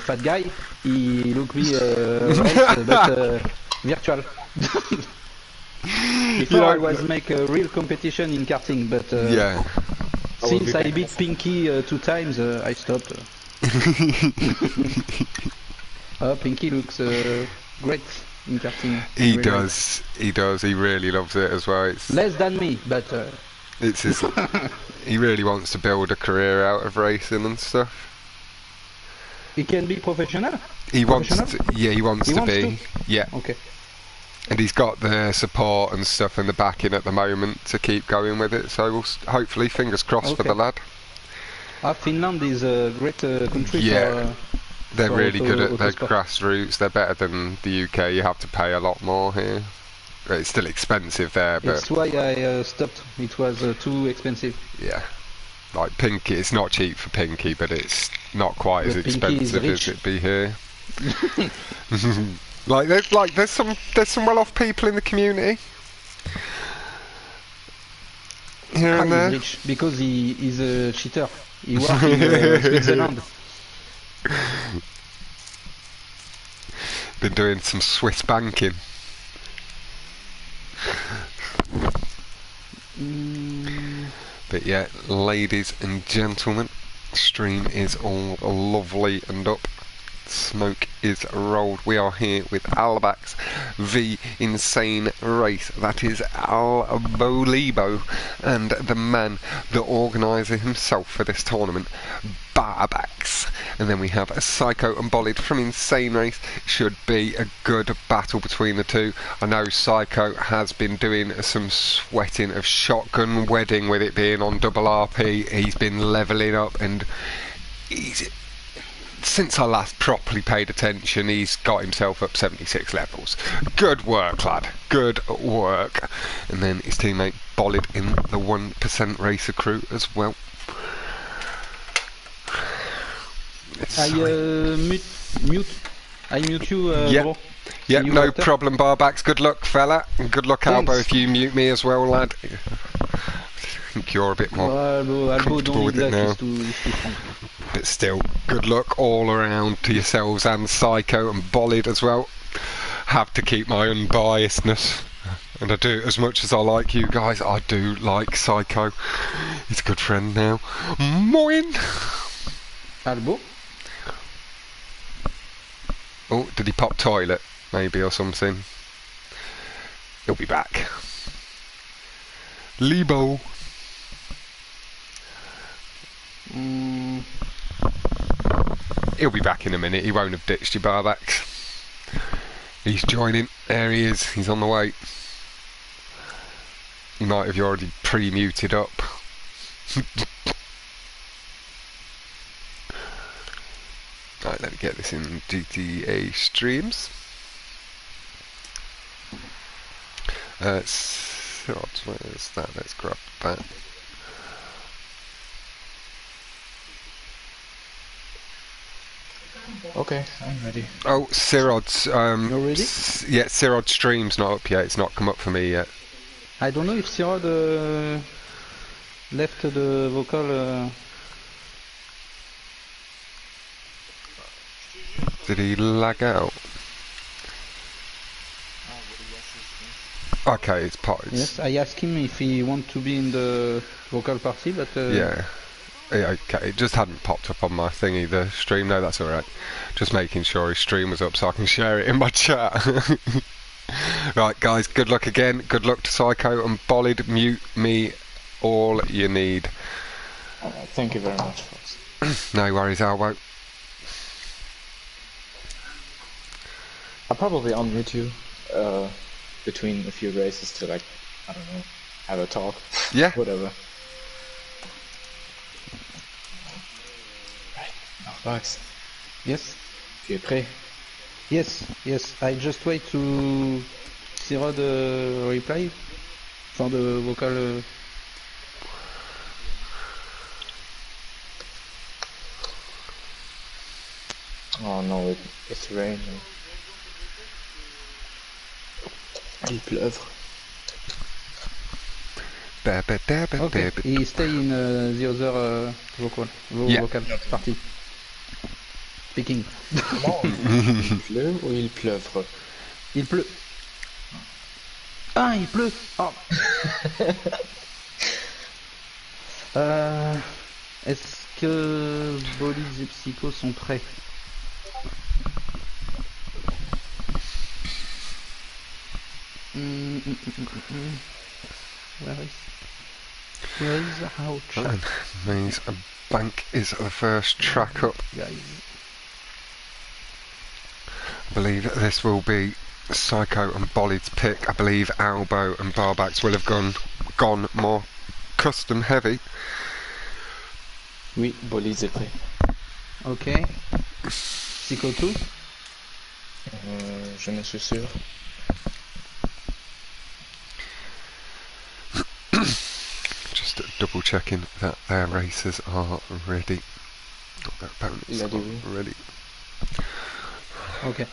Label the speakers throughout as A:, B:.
A: fat guy. He look me race, but virtual. Before I was make a real competition in karting, but
B: yeah.
A: since I beat Pinky 2 times, I stopped. Pinky looks great in karting.
B: He does. He does. He really loves it as well. It's
A: less than me, but
B: it's his. He really wants to build a career out of racing and stuff.
A: He can be professional.
B: He wants to. Yeah, he wants to be. Yeah.
A: Okay.
B: And he's got the support and stuff and the backing at the moment to keep going with it. So we'll hopefully, fingers crossed for the lad.
A: Finland is a great country.
B: Yeah. They're
A: for
B: really good at their grassroots. They're better than the UK. You have to pay a lot more here. It's still expensive there, but
A: that's why I stopped. It was too expensive.
B: Yeah, like Pinky, it's not cheap for Pinky, but it's not quite as expensive as it be here. there's some well-off people in the community here and there.
A: Rich because he is a cheater. He works in Switzerland.
B: Been doing some Swiss banking. But yeah, ladies and gentlemen, stream is all lovely and up. Smoke is rolled. We are here with Albax, the insane race. That is Albax, and the man, the organiser himself for this tournament, Albax. And then we have a Psycho and Bolid from Insane Race. Should be a good battle between the two. I know Psycho has been doing some sweating of Shotgun Wedding with it being on double RP. He's been levelling up, and since I last properly paid attention, he's got himself up 76 levels. Good work, lad. Good work. And then his teammate Bolid in the 1% racer crew as well.
A: I mute you, bro.
B: Yeah, no problem, Barbax. Good luck, fella. And good luck, Albo, if you mute me as well, lad. I think you're a bit more comfortable with it now. But still, good luck all around to yourselves and Psycho and Bolid as well. Have to keep my unbiasedness. And I do, as much as I like you guys, I do like Psycho. He's a good friend now. Moin!
A: Albo?
B: Oh, did he pop toilet? Maybe, or something. He'll be back. Lebo. He'll be back in a minute. He won't have ditched you, Barbax. He's joining. There he is. He's on the way. He might have already pre-muted up. Right, let me get this in GTA streams. Where's that? Let's grab that.
C: Okay, I'm ready.
B: Oh, Sirod's
A: You're ready?
B: Yeah, Sirod's stream's not up yet. It's not come up for me yet.
A: I don't know if Sirod left the vocal.
B: Did he lag out? Okay, it's part.
A: Yes, I asked him if he wants to be in the vocal party, but
B: yeah. Okay, it just hadn't popped up on my thingy, the stream. No, that's alright. Just making sure his stream was up so I can share it in my chat. Right, guys, good luck again. Good luck to Psycho and Bolid. Mute me all you need.
C: Thank you very much, folks.
B: No worries, Albo.
C: I'll probably unmute you between a few races to, like, I don't know, have a talk.
B: Yeah.
C: Whatever. Albax.
A: yes,
C: Tu es prêt?
A: yes. I just wait to Sirod reply for the vocal.
C: Oh no, it's raining. Il pleuve.
A: Okay, he stay in the other vocal party. Speaking.
C: Comment il pleut ou il pleuvre?
A: Il pleut. Ah, il pleut. Oh. Est-ce que Bolide et Psycho sont prêts? Where is our chat?
B: And Maze Bank is the first track up.
A: Guys.
B: I believe this will be Psycho and Bolid's pick. I believe Albo and Barbax will have gone more custom heavy.
C: Oui, Bolide est prêt.
A: Ok. Psycho 2?
C: Je ne suis sûr.
B: Just double checking that their racers are ready. Not their opponents are ready.
A: Okay.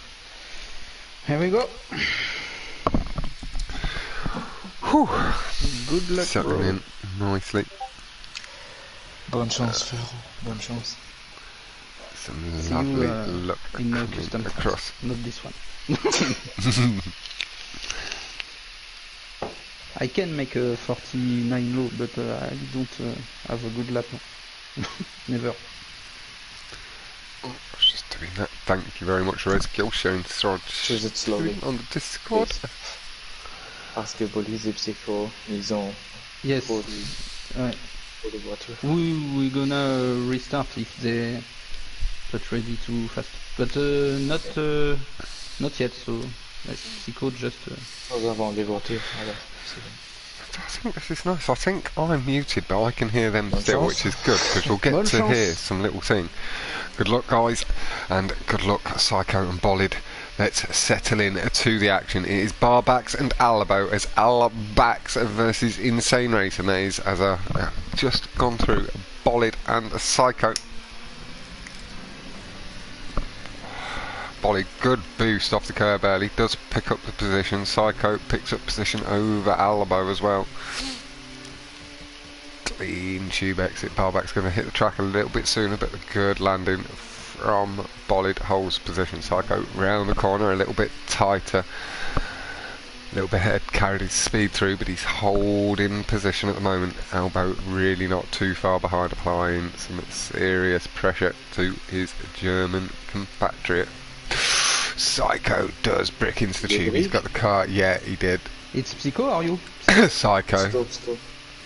A: Here we go.
B: Whew.
A: Good luck,
B: Settling
A: bro.
B: in nicely.
C: Bonne chance, frérot. Bonne chance.
B: Some
A: See
B: lovely
A: you,
B: look
A: in
B: coming
A: custom
B: across.
A: not this one. I can make a 49 low, but I don't have a good lap. Never.
B: Oh, I was just doing that. Thank you very much, Skill sharing
C: Choose it slowly.
B: on the Discord.
C: Please. Parce que Bolide et Psycho, ils ont
A: Yes.
C: trop de voitures.
A: We're gonna restart if they not ready too fast, but not yet. So Psycho just.
C: Nous avons des voitures, alors c'est bon.
B: I think this is nice. I think I'm muted, but I can hear them
C: Bonne
B: still,
C: chance.
B: which is good because we'll get
A: Bonne
B: to
A: chance.
B: hear some little thing. Good luck, guys, and good luck, Psycho and Bolid. Let's settle in to the action. It is Barbax and Albo as Albax versus Insane Racer Maze as just gone through Bolid and Psycho. Bolid, good boost off the curb early, does pick up the position. Psycho picks up position over Albo as well. Clean tube exit. Barback's going to hit the track a little bit sooner, but a good landing from Bolid holds position. Psycho round the corner a little bit tighter. A little bit ahead, carried his speed through, but he's holding position at the moment. Albo really not too far behind, applying some serious pressure to his German compatriot. Psycho does brick into the tube. He's got the car. Yeah, he did.
A: It's Psycho, are you?
B: Psycho.
C: Stop.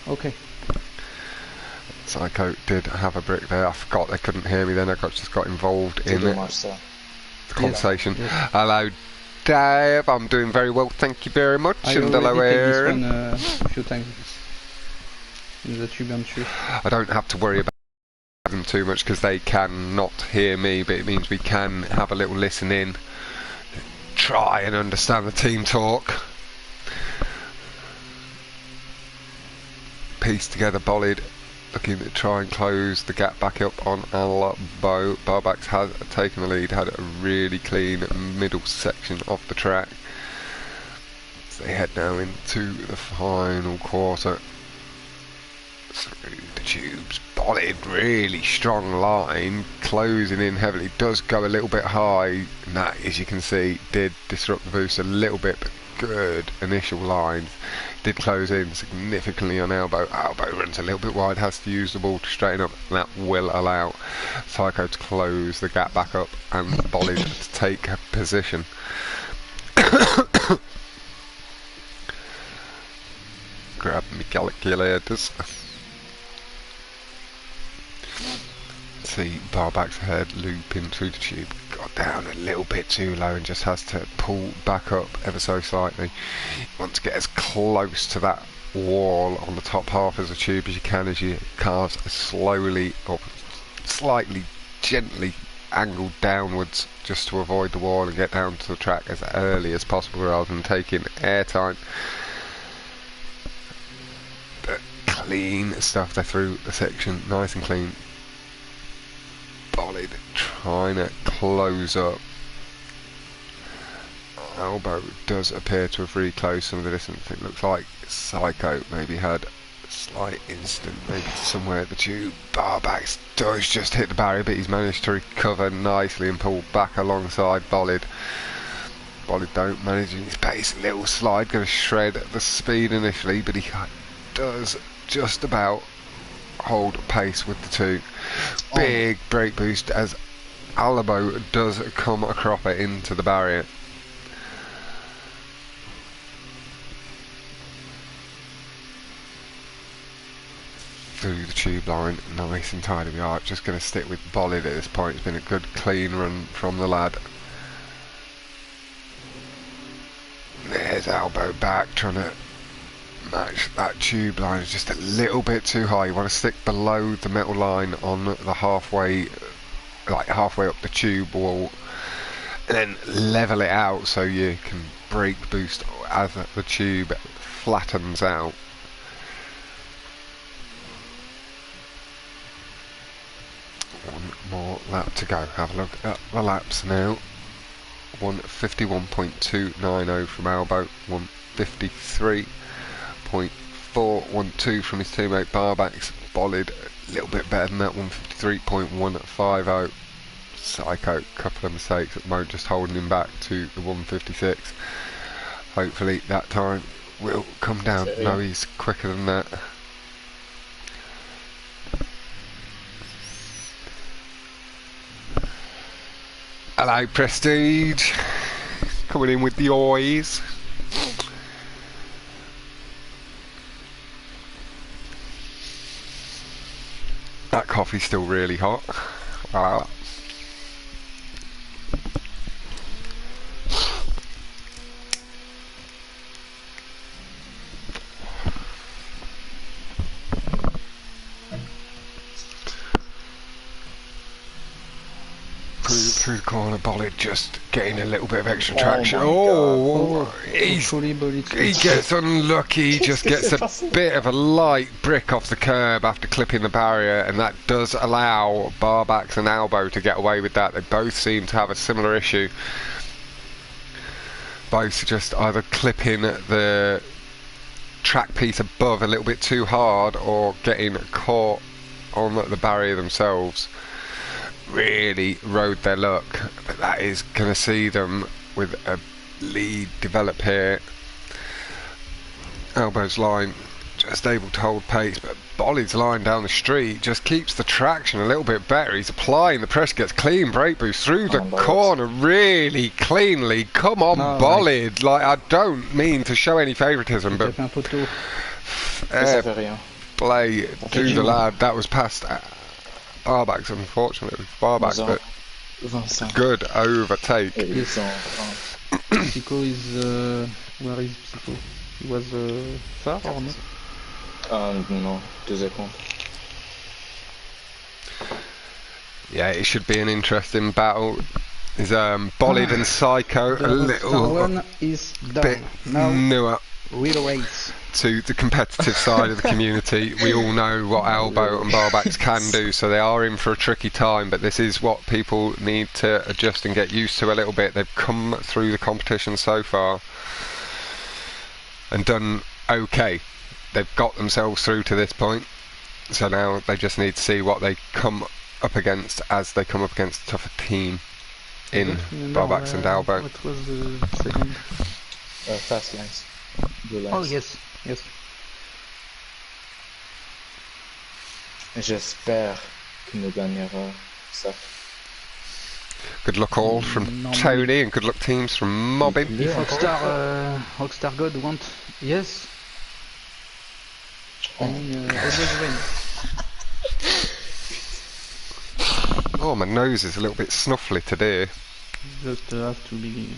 A: Okay.
B: Psycho did have a brick there. I forgot they couldn't hear me then. I just got involved in the conversation.
A: Yes.
B: Hello, Dave. I'm doing very well. Thank you very much.
A: I
B: And hello,
A: already take
B: Aaron.
A: this one a few times. In the tube and tube.
B: I don't have to worry about them too much because they cannot hear me, but it means we can have a little listen in, try and understand the team talk, piece together Bolid looking to try and close the gap back up on Albo. Barbax has taken the lead, had a really clean middle section of the track. So they head now into the final quarter. Through the tubes, Bolid, really strong line, closing in heavily, does go a little bit high, and that, as you can see, did disrupt the boost a little bit, but good initial lines. Did close in significantly on Albo. Albo runs a little bit wide, has to use the ball to straighten up, and that will allow Psycho to close the gap back up and Bolid to take position. Grab me calculators. See Barback's head looping through the tube. Got down a little bit too low and just has to pull back up ever so slightly. You want to get as close to that wall on the top half of the tube as you can, as your car's slowly or slightly gently angled downwards just to avoid the wall and get down to the track as early as possible rather than taking airtime. But clean stuff there through the section, nice and clean. Bolid trying to close up. Albo does appear to have reclosed some of the distance. It looks like Psycho maybe had Slight instant, maybe somewhere at the tube. Albax does just hit the barrier, but he's managed to recover nicely and pull back alongside Bolid. Bolid don't manage his pace. Little slide, going to shred the speed initially, but he does just about hold pace with the two. Big brake boost as Alabo does come a cropper into the barrier. Through the tube line, nice and tidy we are. Just going to stick with Bolid at this point. It's been a good clean run from the lad. There's Elbow back, trying to match that tube line. It's just a little bit too high. You want to stick below the metal line on the halfway, like halfway up the tube wall, and then level it out so you can brake boost as the tube flattens out. One more lap to go. Have a look at the laps now. 151.290 from Albo, 153.412 from his teammate Albax. Bolid a little bit better than that, 153.150. Psycho, couple of mistakes at the moment, just holding him back to the 156. Hopefully that time will come down. No, he's quicker than that. Hello Prestige, coming in with the eyes. That coffee's still really hot. Wow. Through the corner, Bolid just getting a little bit of extra traction. He gets unlucky, just gets a bit of a light brick off the curb after clipping the barrier, and that does allow Albax and Albo to get away with that. They both seem to have a similar issue. Both just either clipping the track piece above a little bit too hard or getting caught on the barrier themselves. Really rode their luck, but that is going to see them with a lead develop here. Albo's line just able to hold pace, but Bolid's line down the street just keeps the traction a little bit better. He's applying the pressure, gets clean brake boost through the corner really cleanly. Come on, Bolid. Like, I don't mean to show any favouritism, but play to the lad. That was past Albax, unfortunately. Albax, but good overtake.
A: Psycho is where is Psycho? He was far or not?
C: No, 2 seconds.
B: Yeah, it should be an interesting battle. Is Bolid and Psycho a little
A: one is
B: bit newer
A: real race
B: to the competitive side of the community. We all know what Albo and Albax can do, so they are in for a tricky time, but this is what people need to adjust and get used to a little bit. They've come through the competition so far and done okay. They've got themselves through to this point, so now they just need to see what they come up against as they come up against a tougher team in Albax and Albo.
A: What was the second?
C: Fast lines.
A: Oh yes, yes.
C: J'espère qu'il nous gagnera ça.
B: Good luck all from Tony, and good luck teams from Mobbin.
A: If Rockstar God want, yes. I mean, always win.
B: Oh, my nose is a little bit snuffly today.
A: Just have to be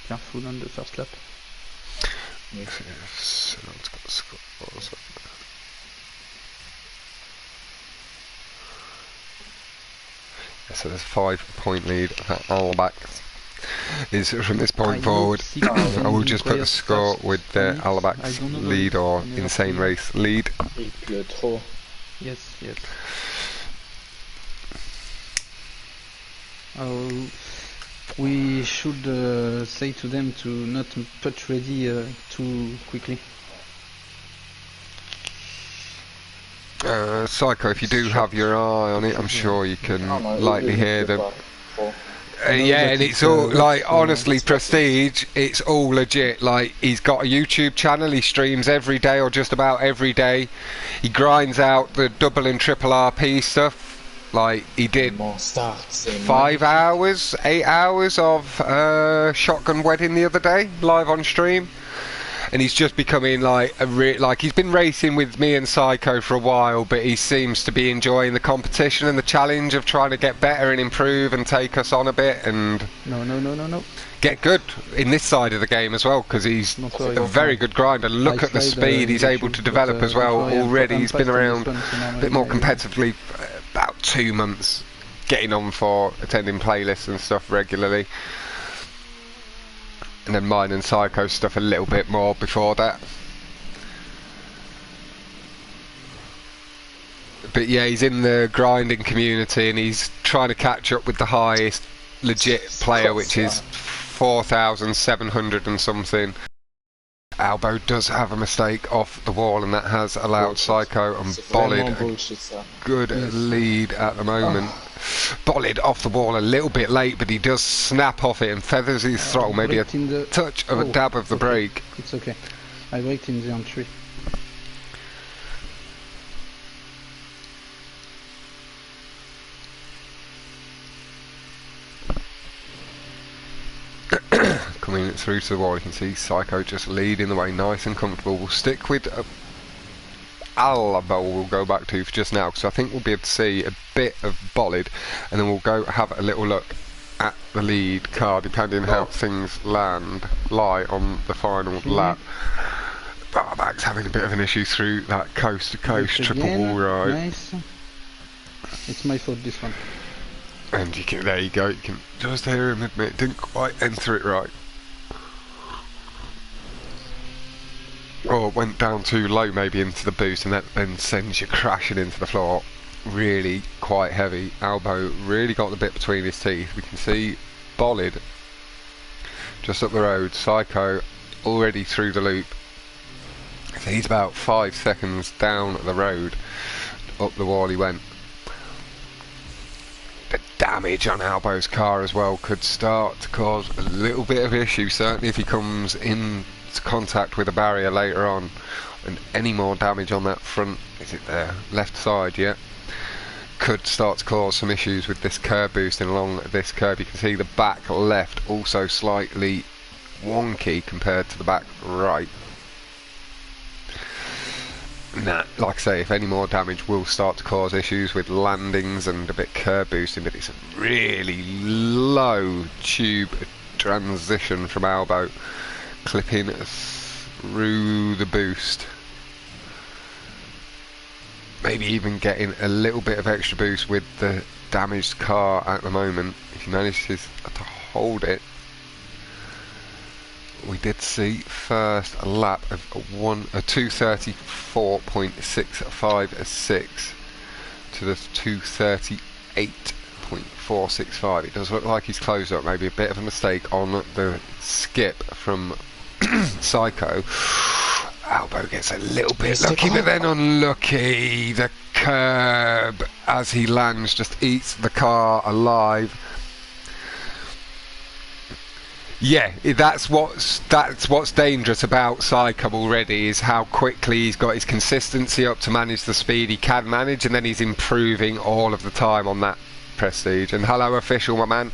A: careful on the first lap.
B: Yes. So it's got scores. Yeah, so there's a 5-point lead for Albax. Is from this point forward. I will just put the score with the Albax lead or Insane Race lead.
A: Yes, yes. We should say to them to not touch ready too quickly.
B: Psycho, if you do have your eye on it, I'm sure you can
C: Oh, no,
B: likely hear them.
C: Well,
B: Yeah,
A: but
B: and it's
A: it's,
B: all like
A: what's,
B: honestly,
C: it's
B: Prestige. It's all legit. Like he's got a YouTube channel. He streams every day or just about every day. He grinds out the double and triple RP stuff. Like he did
C: more stuff.
B: 5 hours, 8 hours of Shotgun Wedding the other day, live on stream. And he's just becoming like like he's been racing with me and Psycho for a while, but he seems to be enjoying the competition and the challenge of trying to get better and improve and take us on a bit and
A: No.
B: get good in this side of the game as well, because he's
A: Not
B: a
A: very
B: very
A: fast.
B: good grinder. Look
A: I
B: at the
A: tried,
B: speed he's able
A: YouTube,
B: to develop
A: but,
B: as well already.
A: I'm
B: He's been
A: fast on
B: around
A: this one, so now
B: a bit more
A: I-
B: competitively, about 2 months, getting on for attending playlists and stuff regularly. And then mine and Psycho stuff a little bit more before that. But yeah, he's in the grinding community and he's trying to catch up with the highest legit player, which is 4,700 and something. Albo does have a mistake off the wall, and that has allowed Psycho and Bolid a good lead at the moment. Bolid off the wall a little bit late, but he does snap off it and feathers his throttle, maybe a
A: braked in the-
B: touch of a dab of the
A: okay.
B: brake.
A: It's okay. I wait in the entry.
B: Coming through to the wall, you can see Psycho just leading the way, nice and comfortable. We'll stick with Alba, we'll go back to for just now, because I think we'll be able to see a bit of Bolid, and then we'll go have a little look at the lead car, depending how things lie on the final lap. Albax having a bit of an issue through that coast to coast
A: Right
B: triple
A: again.
B: wall ride.
A: Nice. It's my fault, this one.
B: And you can, there you go, you can just hear him admit, didn't quite enter it right. Or went down too low maybe into the boost, and that then sends you crashing into the floor. Really quite heavy. Albo really got the bit between his teeth. We can see Bolid just up the road. Psycho already through the loop. So he's about 5 seconds down the road. Up the wall he went. The damage on Albo's car as well could start to cause a little bit of issue, certainly if he comes into contact with a barrier later on. And any more damage on that front, is it there, left side, yeah, could start to cause some issues with this curb boosting along this curb. You can see the back left also slightly wonky compared to the back right. Nah, like I say, if any more damage will start to cause issues with landings and a bit curb boosting, but it's a really low tube transition from Albo, clipping through the boost. Maybe even getting a little bit of extra boost with the damaged car at the moment. If he manages to hold it. We did see first a lap of a 234.656 to the 238.465. It does look like he's closed up. Maybe a bit of a mistake on the skip from Psycho. Albo gets a little bit lucky, but then unlucky. The curb as he lands just eats the car alive. Yeah, that's what's dangerous about Psycho already, is how quickly he's got his consistency up to manage the speed he can manage, and then he's improving all of the time on that Prestige. And hello official, my man.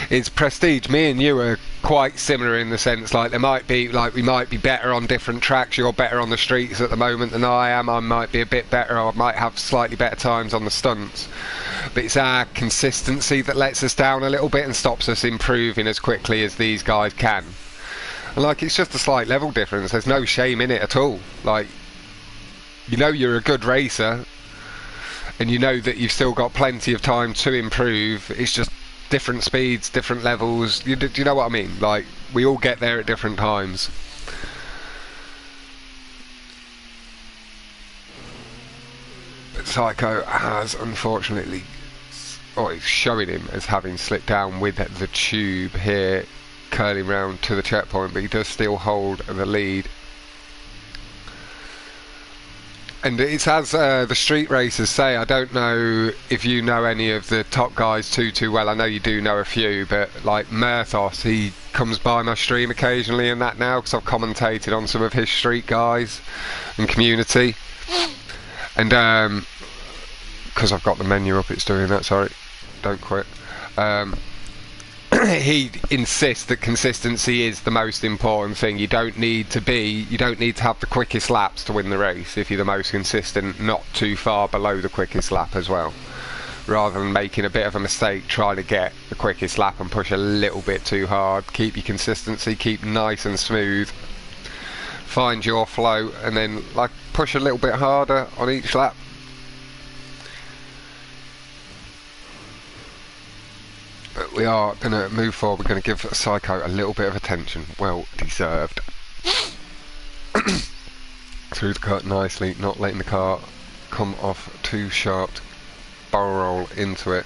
B: It's Prestige, me and you are quite similar in the sense, like there might be, like we might be better on different tracks. You're better on the streets at the moment than I am. I might be a bit better, or I might have slightly better times on the stunts. But it's our consistency that lets us down a little bit and stops us improving as quickly as these guys can. And like, it's just a slight level difference. There's no shame in it at all. Like, you know you're a good racer, and you know that you've still got plenty of time to improve. It's just different speeds, different levels. Do you know what I mean? Like, we all get there at different times. But Psycho has unfortunately, or it's showing him as having slipped down with the tube here, curling round to the checkpoint, but he does still hold the lead. And it's as the street racers say. I don't know if you know any of the top guys too well. I know you do know a few, but like Murthos, he comes by my stream occasionally and that now, because I've commentated on some of his street guys and community. And because I've got the menu up, it's doing that. Sorry, don't quit. He insists that consistency is the most important thing. You don't need to have the quickest laps to win the race if you're the most consistent, not too far below the quickest lap as well. Rather than making a bit of a mistake trying to get the quickest lap and push a little bit too hard. Keep your consistency, keep nice and smooth. Find your flow and then like push a little bit harder on each lap. But we are going to move forward. We're going to give Psycho a little bit of attention. Well deserved. Through the cut nicely, not letting the car come off too sharp. Barrel roll into it.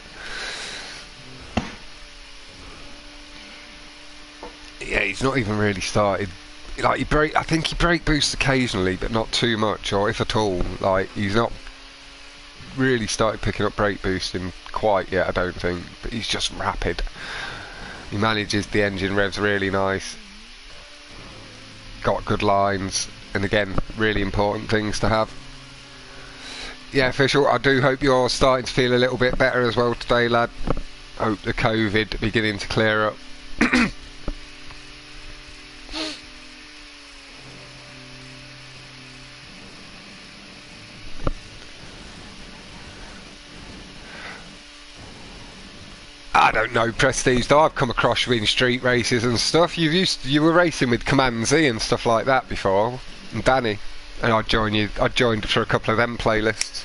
B: Yeah, he's not even really started. Like I think he brake boosts occasionally, but not too much, or if at all. Like he's not really started picking up brake boosting quite yet, I don't think, but he's just rapid. He manages the engine revs really nice, got good lines, and again, really important things to have. Yeah, Official, I do hope you're starting to feel a little bit better as well today, lad. Hope the COVID beginning to clear up. I don't know, Prestige, though. I've come across you in street races and stuff. You were racing with Command Z and stuff like that before, and Danny, and I joined for a couple of them playlists.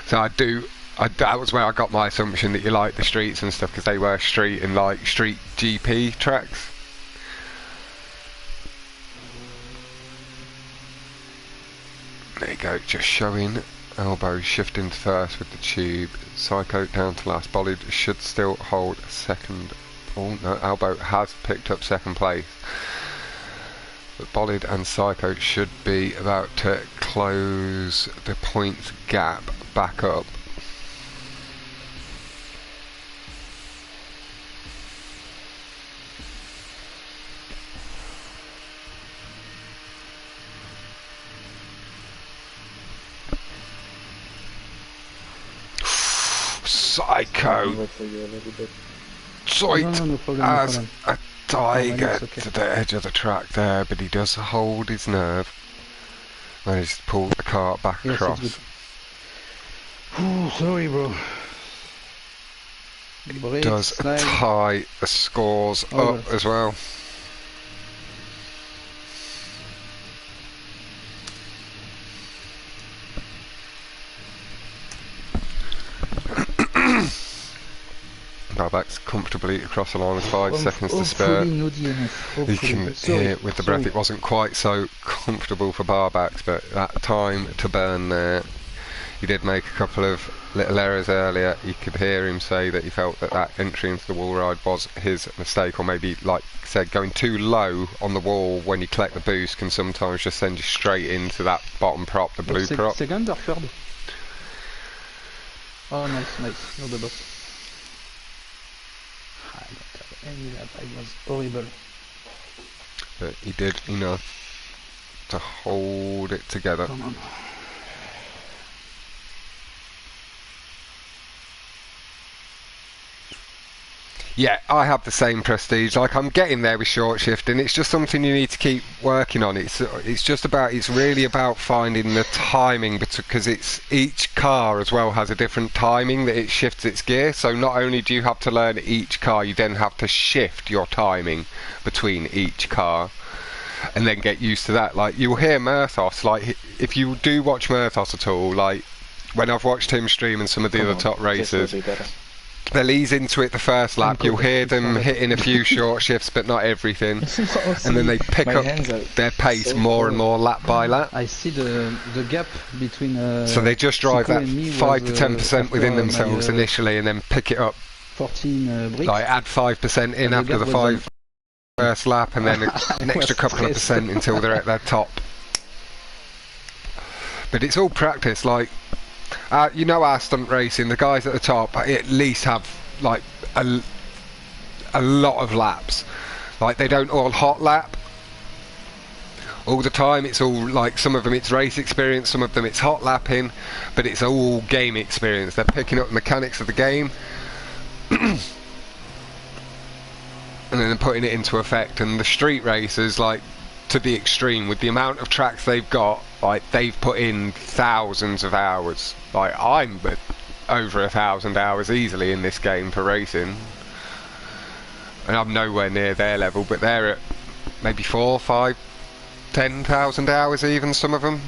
B: So that was where I got my assumption that you liked the streets and stuff, because they were street and like street GP tracks. There you go, just showing. Elbow shifting to first with the tube. Psycho down to last. Bolide should still hold second. Oh no, Elbow has picked up second place. But Bolide and Psycho should be about to close the points gap back up. Psycho tight as a tiger to the edge of the track there, but he does hold his nerve. Managed to pull the car back across.
A: Ooh, sorry, bro.
B: Does tie the scores up as well. Albax comfortably across the line with 5 seconds to spare. You can hear with the breath it wasn't quite so comfortable for Barbax, but that time to burn there. He did make a couple of little errors earlier. You could hear him say that he felt that entry into the wall ride was his mistake, or maybe, like I said, going too low on the wall when you collect the boost can sometimes just send you straight into that bottom prop, the blue prop.
A: Second or third? Oh, nice, you're the boss. I don't have any lap, I was horrible.
B: But he did enough to hold it together.
A: Come on.
B: Yeah, I have the same Prestige. Like, I'm getting there with short shifting. It's just something you need to keep working on. It's really about finding the timing, because it's each car as well has a different timing that it shifts its gear. So not only do you have to learn each car, you then have to shift your timing between each car, and then get used to that. Like, you'll hear Murthos. Like, if you do watch Murthos at all, like when I've watched him stream and some of the other top racers. They'll ease into it the first lap, you'll hear them hitting a few short shifts but not everything, and then they pick up their pace more and more lap by lap.
A: I see the gap between
B: so they just drive that 5 to 10% within themselves initially, and then pick it up
A: 14 bricks.
B: Like add 5% in after the first lap, and then an extra couple of percent until they're at their top. But it's all practice. Like, you know, our stunt racing, the guys at the top at least have like a lot of laps. Like, they don't all hot lap all the time. It's all like, some of them it's race experience, some of them it's hot lapping, but it's all game experience. They're picking up the mechanics of the game and then putting it into effect. And the street racers, like, to the extreme with the amount of tracks they've got, like, they've put in thousands of hours. Like, I'm over 1,000 hours easily in this game for racing, and I'm nowhere near their level, but they're at maybe 4, 5, 10,000 hours even, some of them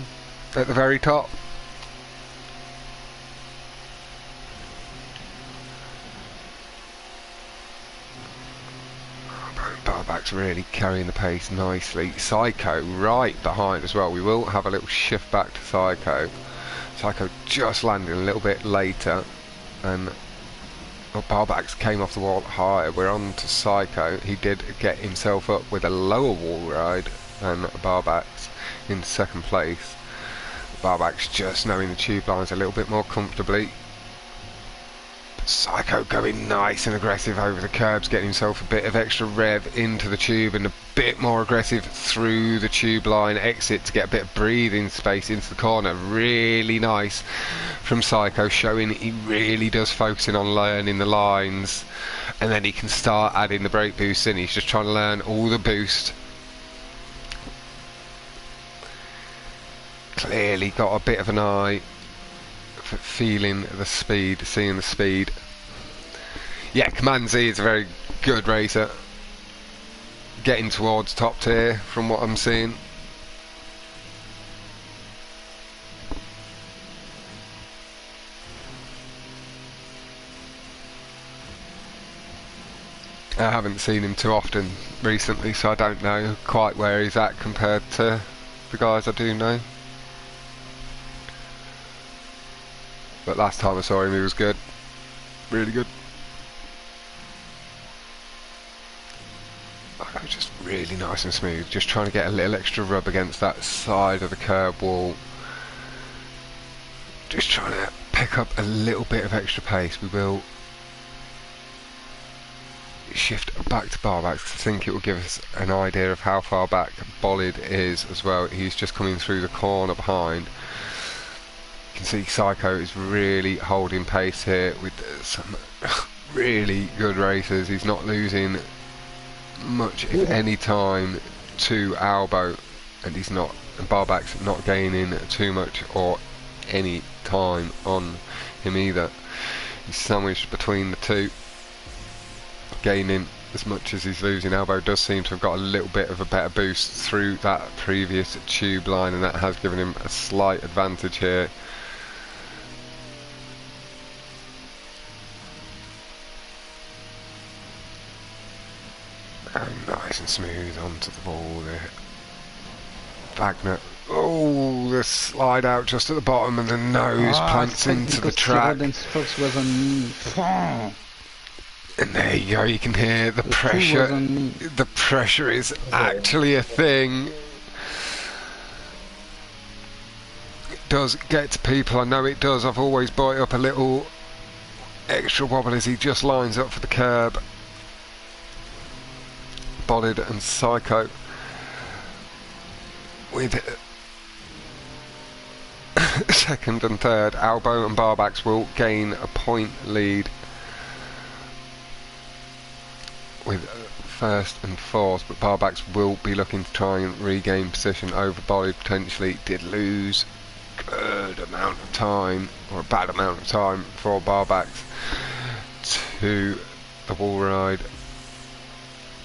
B: at the very top. Albax really carrying the pace nicely. Psycho right behind as well. We will have a little shift back to Psycho. Psycho just landing a little bit later, and Albax came off the wall higher. We're on to Psycho. He did get himself up with a lower wall ride than Albax in second place. Albax just knowing the tube lines a little bit more comfortably. Psycho going nice and aggressive over the curbs, getting himself a bit of extra rev into the tube and a bit more aggressive through the tube line exit to get a bit of breathing space into the corner. Really nice from Psycho, showing he really does focusing on learning the lines, and then he can start adding the brake boost in. He's just trying to learn all the boost. Clearly got a bit of an eye for feeling the speed, seeing the speed. Yeah, Command Z is a very good racer, getting towards top tier from what I'm seeing. I haven't seen him too often recently, so I don't know quite where he's at compared to the guys I do know. But last time I saw him, he was good. Really good. Oh, just really nice and smooth. Just trying to get a little extra rub against that side of the curb wall. Just trying to pick up a little bit of extra pace. We will shift back to Albax. I think it will give us an idea of how far back Bolid is as well. He's just coming through the corner behind. You can see Psycho is really holding pace here with some really good racers. He's not losing much, if any, time to Albo, and he's not, and Albax not gaining too much or any time on him either. He's sandwiched between the two, gaining as much as he's losing. Albo does seem to have got a little bit of a better boost through that previous tube line, and that has given him a slight advantage here. And nice and smooth onto the ball there. Wagner, oh, the slide out just at the bottom, and the nose plants into the track.
A: Fox was on me.
B: And there you go, you can hear the pressure. The pressure is actually a thing. It does get to people, I know it does. I've always brought it up a little extra wobble as he just lines up for the curb. Bolid and Psycho with second and third. Albo and Albax will gain a point lead with first and fourth, but Albax will be looking to try and regain position over Bolid. Potentially did lose a good amount of time, or a bad amount of time, for Albax to the wall ride.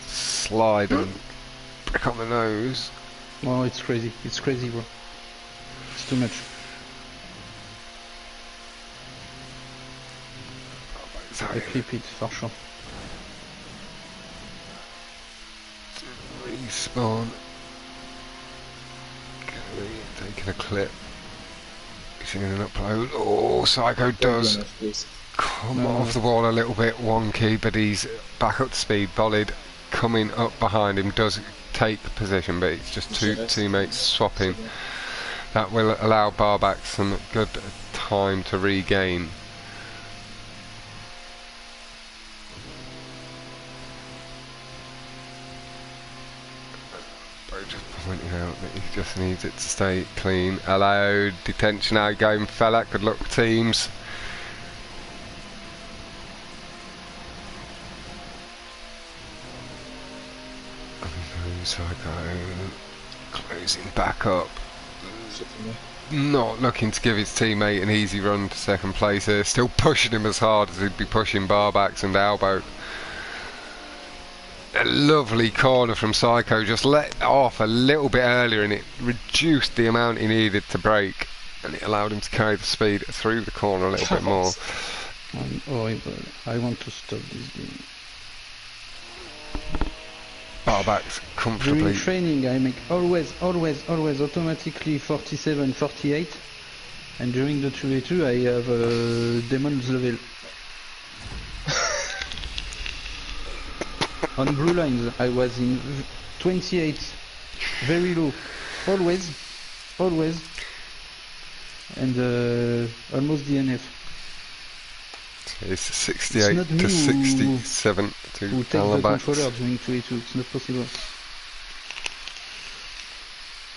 B: Slide and brick on the nose.
A: Oh, it's crazy. It's crazy, bro. It's too much. I flip it for sure.
B: Respawn. Taking a clip. Seeing an upload. Oh, Psycho does come off the wall a little bit wonky, but he's back up to speed. Bolid coming up behind him does take position, but it's just two teammates swapping That will allow Barbax some good time to regain. Just pointing out that he just needs it to stay clean. Hello, detention out game fella. Good luck teams. Psycho closing back up. Not looking to give his teammate an easy run to second place here. Still pushing him as hard as he'd be pushing Barbax and Albax. A lovely corner from Psycho, just let off a little bit earlier and it reduced the amount he needed to brake, and it allowed him to carry the speed through the corner a little bit more.
A: I'm horrible. I want to stop this game.
B: Barbax comfortably.
A: During training I make always automatically 47, 48, and during the 2v2 I have Demon's level. On blue lines I was in 28, very low, always, and almost DNF.
B: It's 68 to 67 to
A: who take
B: Albax.
A: the controller during 2v2, it's not possible.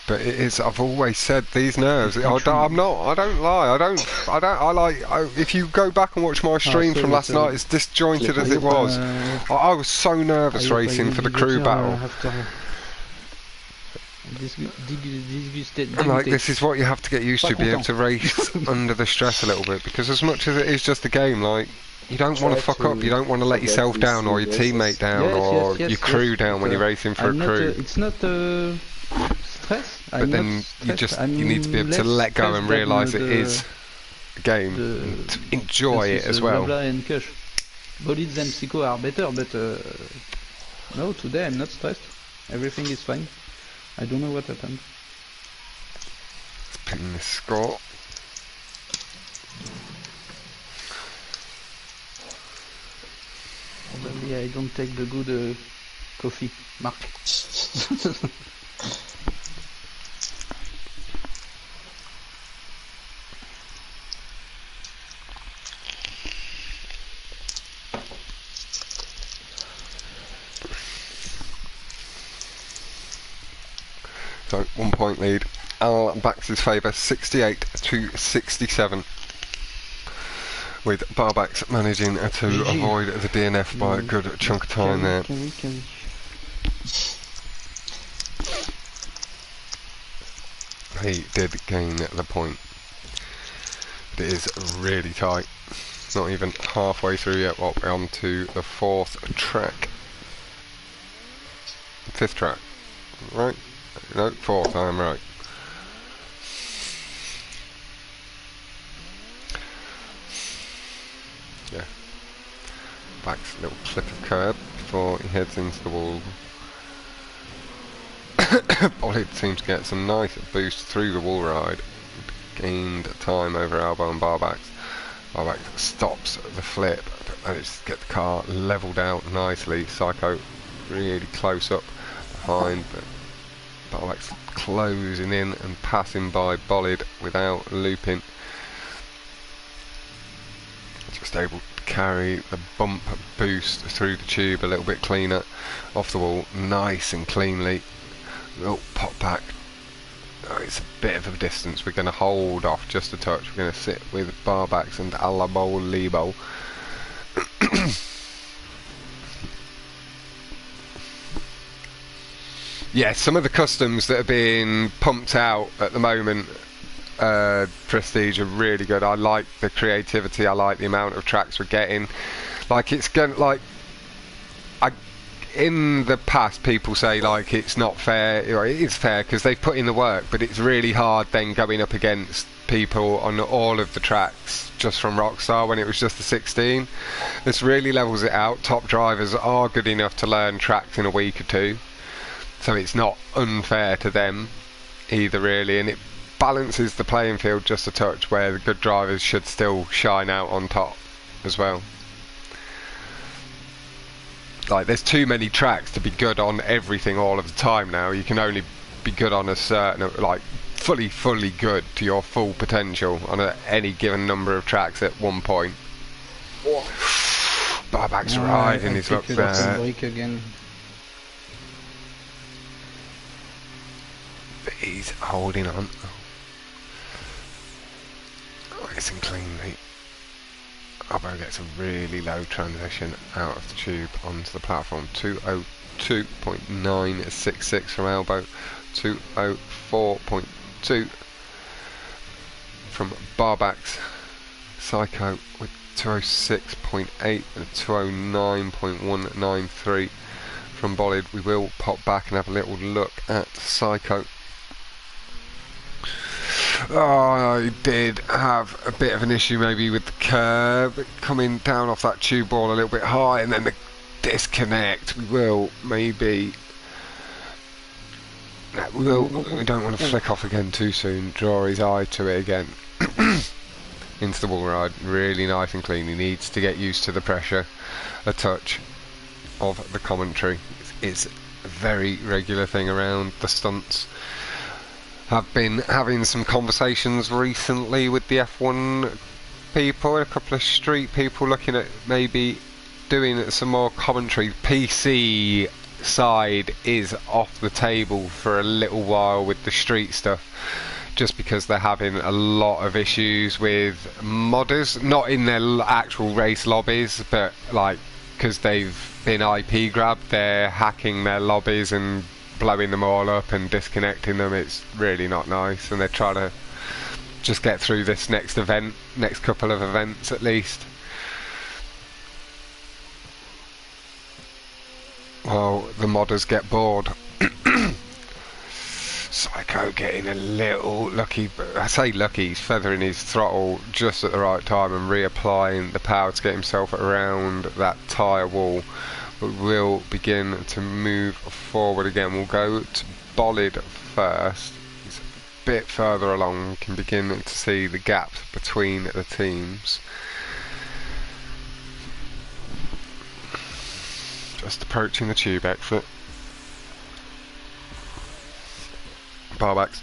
B: But it is. I've always said these nerves. I don't lie. If you go back and watch my stream from last night, it's disjointed as it was. I was so nervous racing for the crew battle. And like, this is what you have to get used to, be able to race under the stress a little bit, because as much as it is just a game, like, you don't want to fuck up, you don't want to let yourself down or your teammate down or your crew down when you're racing for a crew.
A: It's not stress.
B: But then you need to be able to let go and realise it is a game, and to enjoy it as well.
A: Bolids and Psycho are better, but no, today I'm not stressed. Everything is fine. I don't know what happened.
B: Let's pin this score.
A: Probably I don't take the good coffee, Mark.
B: So 1 point lead. Albax's favour, 68 to 67. With Barbax managing to avoid the DNF by a good chunk of time there. He did gain the point. But it is really tight. Not even halfway through yet. Well, we're on to the 4th track. 5th track, right? No, 4th, I am right. Yeah. Back's a little clip of curb before he heads into the wall. Bolid seems to get some nice boost through the wall ride. Gained time over Albo and Barbax. Barbax stops the flip, but managed to get the car levelled out nicely. Psycho really close up behind, but Albax closing in and passing by Bolid without looping. Just able to carry the bump boost through the tube a little bit cleaner off the wall, nice and cleanly. Little pop back. Oh, it's a bit of a distance. We're going to hold off just a touch. We're going to sit with Barbax and Alabo Libo. Yeah, some of the customs that are being pumped out at the moment, Prestige, are really good. I like the creativity. I like the amount of tracks we're getting. Like, it's going, like, in the past, people say like it's not fair. It is fair because they've put in the work, but it's really hard then going up against people on all of the tracks just from Rockstar when it was just the 16. This really levels it out. Top drivers are good enough to learn tracks in a week or two, so it's not unfair to them either, really, and it balances the playing field just a touch where the good drivers should still shine out on top as well. Like, there's too many tracks to be good on everything all of the time now. You can only be good on a certain, like, fully good to your full potential on any given number of tracks at one point. Barback's riding his luck there.
A: Break again.
B: But he's holding on. Nice and cleanly. Albo gets a really low transition out of the tube onto the platform. 202.966 from Albo. 204.2 from Barbax. Psycho with 206.8 and 209.193 from Bolid. We will pop back and have a little look at Psycho. Oh, he did have a bit of an issue maybe with the curb coming down off that tube ball a little bit high, and then the disconnect. We will maybe. No, we don't want to flick off again too soon. Draw his eye to it again. Into the wall ride, really nice and clean. He needs to get used to the pressure, a touch of the commentary. It's a very regular thing around the stunts. Have been having some conversations recently with the F1 people, a couple of street people looking at maybe doing some more commentary. PC side is off the table for a little while with the street stuff, just because they're having a lot of issues with modders, not in their actual race lobbies, but like because they've been IP grabbed, they're hacking their lobbies and blowing them all up and disconnecting them. It's really not nice, and they're trying to just get through this next couple of events at least. Well, the modders get bored. Psycho getting a little lucky, I say lucky, he's feathering his throttle just at the right time and reapplying the power to get himself around that tyre wall. But we'll begin to move forward again. We'll go to Bolid first. He's a bit further along. We can begin to see the gap between the teams. Just approaching the tube exit. Barbax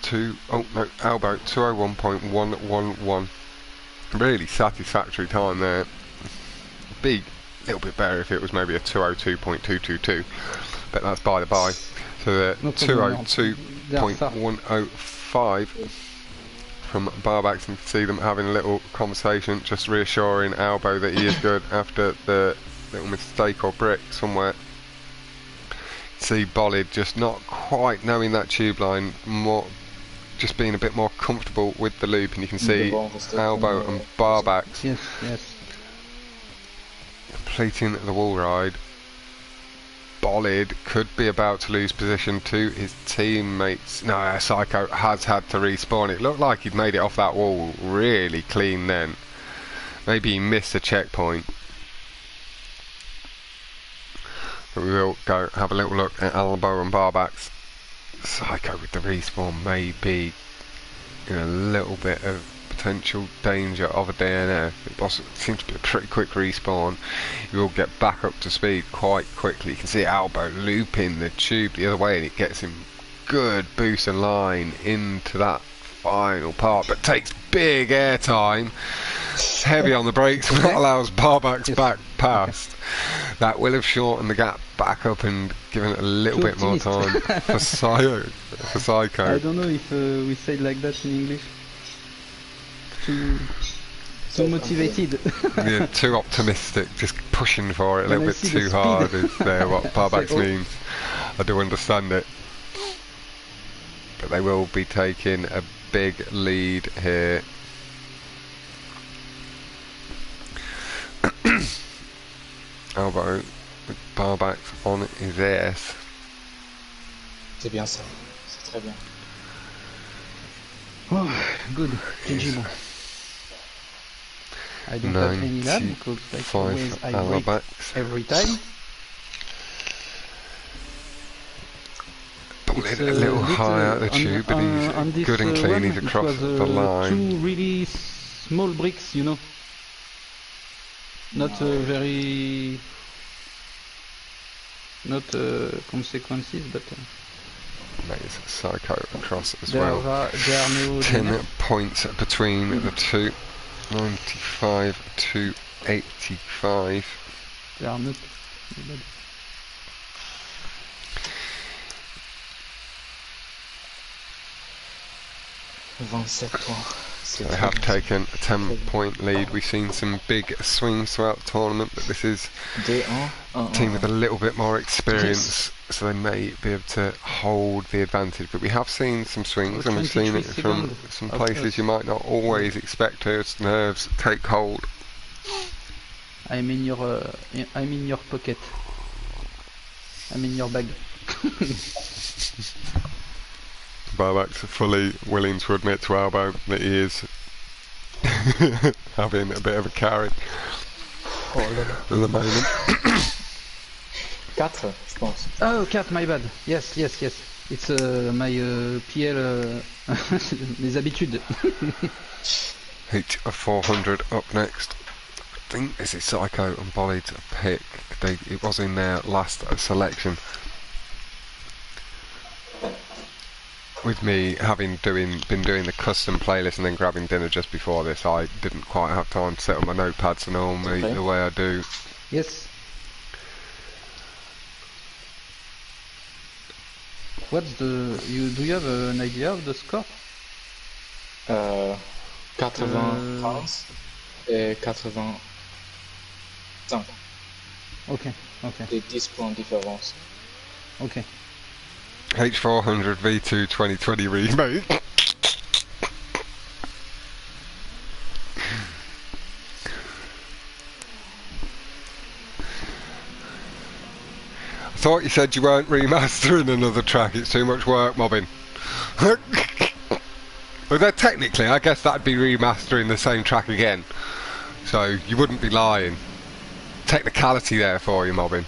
B: Albo 201.111. Really satisfactory time there. Big. A little bit better if it was maybe a 202.222, but that's by the by. So the 202.105 from Barbax, and see them having a little conversation, just reassuring Albo that he is good after the little mistake or brick somewhere. See Bolid just not quite knowing that tube line, more just being a bit more comfortable with the loop, and you can see Albo and Barbax.
A: Yes.
B: Completing the wall ride. Bolid could be about to lose position to his teammates. No, Psycho has had to respawn. It looked like he'd made it off that wall really clean then. Maybe he missed a checkpoint. But we will go have a little look at Albo and Barbax. Psycho with the respawn may be in a little bit of potential danger of a DNF. It seems to be a pretty quick respawn. You will get back up to speed quite quickly. You can see Albo looping the tube the other way, and it gets him good boost and line into that final part, but takes big air time. It's heavy on the brakes, and that allows Barbax back past. That will have shortened the gap back up and given it a little bit more time for Psycho.
A: I don't know if we say it like that in English. Too motivated.
B: Yeah, too optimistic, just pushing for it a little bit too hard is there what Barbax means. I do understand it. But they will be taking a big lead here. Albo with Barbax on his ass.
C: C'est bien ça, c'est très bien.
A: Oh, good. GG. I don't have any lab because like always I break every time.
B: It's a little higher the tube, but he's good and clean. He's across the line.
A: Two really small bricks, you know. Not consequences, but
B: There's Psycho across as
A: There
B: well.
A: are no
B: 10 points between the two. 95 to 85.
A: There are not nobody.
B: So they have taken a 10-point lead. We've seen some big swings throughout the tournament, but this is a team with a little bit more experience, so they may be able to hold the advantage. But we have seen some swings, and we've seen it from some places you might not always expect to. Nerves take hold.
A: I'm in your pocket. I'm in your bag.
B: Albax fully willing to admit to Albo that he is having a bit of a carry at the moment.
C: 4, je pense.
A: Oh, 4, my bad. Yes. It's my PL, mes habitudes.
B: H400 up next. I think this is Psycho and Bolid's pick. It was in their last selection. With me having been doing the custom playlist and then grabbing dinner just before this, I didn't quite have time to set up my notepads normally the way I do.
A: Yes. What's the... do you have an idea of the score?
C: 80 pounds et 85.
A: Okay.
C: Des 10 points de différence.
A: Okay.
B: H400 V2 2020 remake. I thought you said you weren't remastering another track. It's too much work, Mobbin. Although technically, I guess that'd be remastering the same track again. So you wouldn't be lying. Technicality there for you, Mobbin.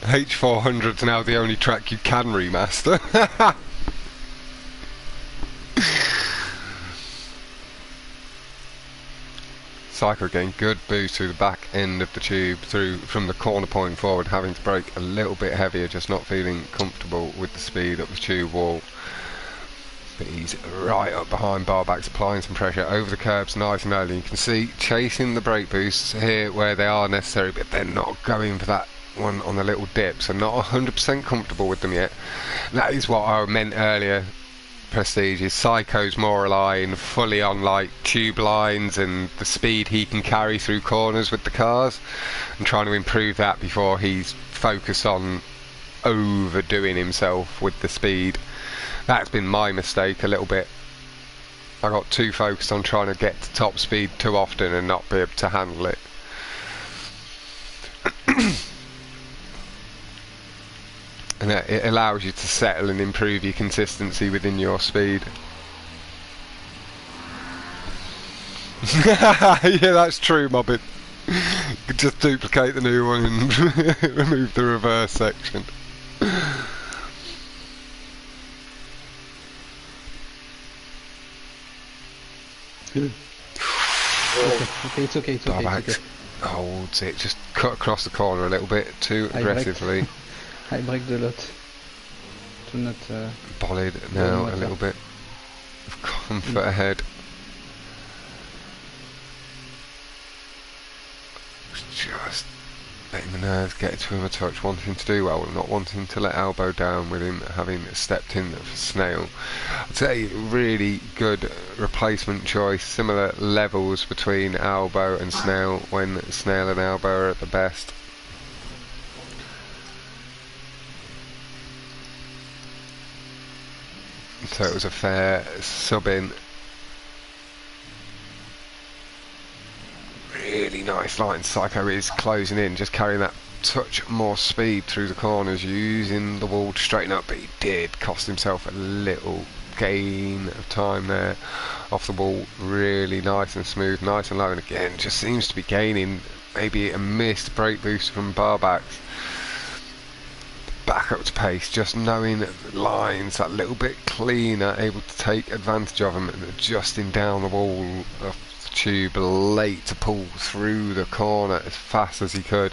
B: H400's now the only track you can remaster. Psycho getting good boost through the back end of the tube, through from the corner point forward, having to brake a little bit heavier, just not feeling comfortable with the speed up the tube wall. But he's right up behind Albax, applying some pressure over the curbs nice and early. You can see chasing the brake boosts here where they are necessary, but they're not going for that one on the little dip, so not 100% comfortable with them yet. That is what I meant earlier. Prestige is Psycho's more relying fully on like tube lines and the speed he can carry through corners with the cars, and trying to improve that before he's focused on overdoing himself with the speed. That's been my mistake a little bit. I got too focused on trying to get to top speed too often and not be able to handle it. And it allows you to settle and improve your consistency within your speed. Yeah, that's true, Mobbit. You could just duplicate the new one and remove the reverse section.
A: Okay, it's okay.
B: Holds it, just cut across the corner a little bit too aggressively.
A: I braked a lot. To not...
B: Bolid now a little bit of comfort ahead. Just letting the nerves get to him a touch, wanting to do well, not wanting to let Elbow down with him having stepped in for Snail. I'd say really good replacement choice, similar levels between Elbow and Snail when Snail and Elbow are at the best. So it was a fair sub-in. Really nice line. Psycho is closing in, just carrying that touch more speed through the corners, using the wall to straighten up, but he did cost himself a little gain of time there off the wall. Really nice and smooth, nice and low, and again just seems to be gaining maybe a missed brake boost from Albax. Back up to pace, just knowing the lines that little bit cleaner, able to take advantage of them and adjusting down the wall of the tube late to pull through the corner as fast as he could.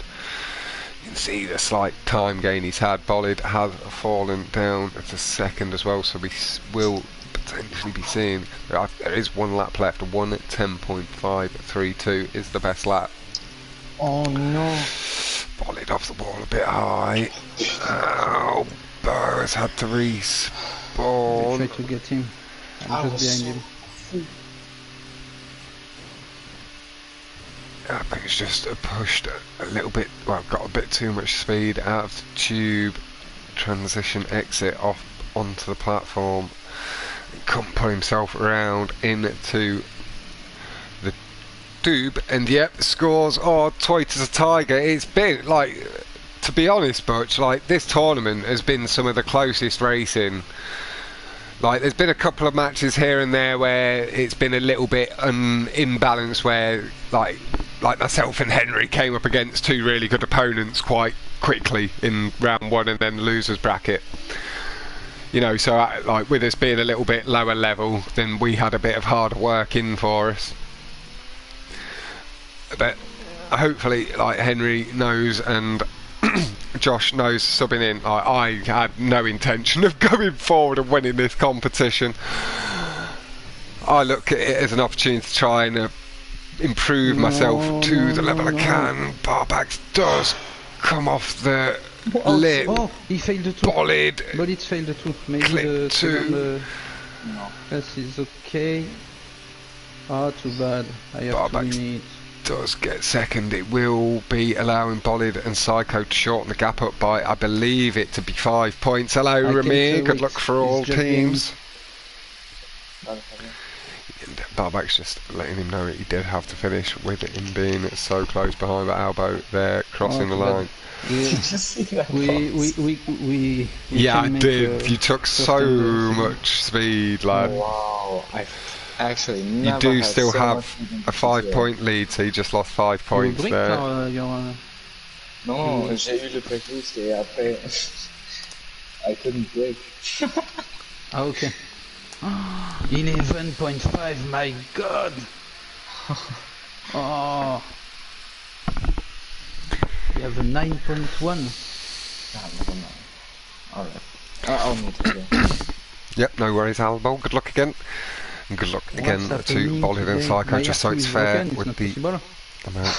B: You can see the slight time gain he's had. Bolid has fallen down to second as well, so we will potentially be seeing there is 1 lap left. 1:10.532 is the best lap.
C: Oh no!
B: Bolid off the wall a bit high. Oh, Bo has had to
A: I
B: respawn.
A: tried to get him. I'm just behind him.
B: I think it's just pushed a little bit, well, got a bit too much speed out of the tube, transition exit off onto the platform, couldn't pull himself around into the tube, and yep, the scores are tight as a tiger. It's been, like, to be honest, Butch, like, this tournament has been some of the closest racing. Like, there's been a couple of matches here and there where it's been a little bit imbalanced, where like myself and Henry came up against 2 really good opponents quite quickly in round 1 and then losers bracket. You know, so like with us being a little bit lower level, then we had a bit of harder work in for us. But hopefully, like, Henry knows and Josh knows, subbing in, I had no intention of going forward and winning this competition. I look at it as an opportunity to try and improve myself to the level I can. Albax does come off the lip.
A: Oh, he failed the 2.
B: Bolid.
A: But it's failed the 2. Maybe
B: Clip
A: the
B: 2.
A: second
C: No.
A: pass is okay. Ah, too bad. I have
B: Albax
A: 2 minutes.
B: does get second. It will be allowing Bolid and Psycho to shorten the gap up by, I believe it to be 5 points. Hello, Rami. Good luck for all teams. And Albax just letting him know he did have to finish, with him being so close behind, but Elbow there crossing the line.
C: Did you just see that?
A: We
B: Yeah, I
A: can make,
B: did. You took so
A: first
B: much speed, lad.
C: Wow, I've actually
B: You
C: never
B: do
C: had
B: still
C: so
B: have
C: much freedom
B: a
C: to
B: 5-point lead, so you just lost 5 points
A: break
B: there.
C: Non, j'ai eu le break boost et après, I couldn't break.
A: Ah, okay. 11.5, my god! Oh. You have a 9.1.
C: Ah, never mind. Alright. I'll meet you again.
B: Yep, no worries, Albo. Good luck again. And good luck again
A: What's
B: to
A: happening
B: Bolid and
A: today?
B: Psycho,
A: My
B: just so
A: Yahoo
B: it's
A: is
B: fair
A: broken, it's
B: with
A: not
B: the
A: possible.
B: amount.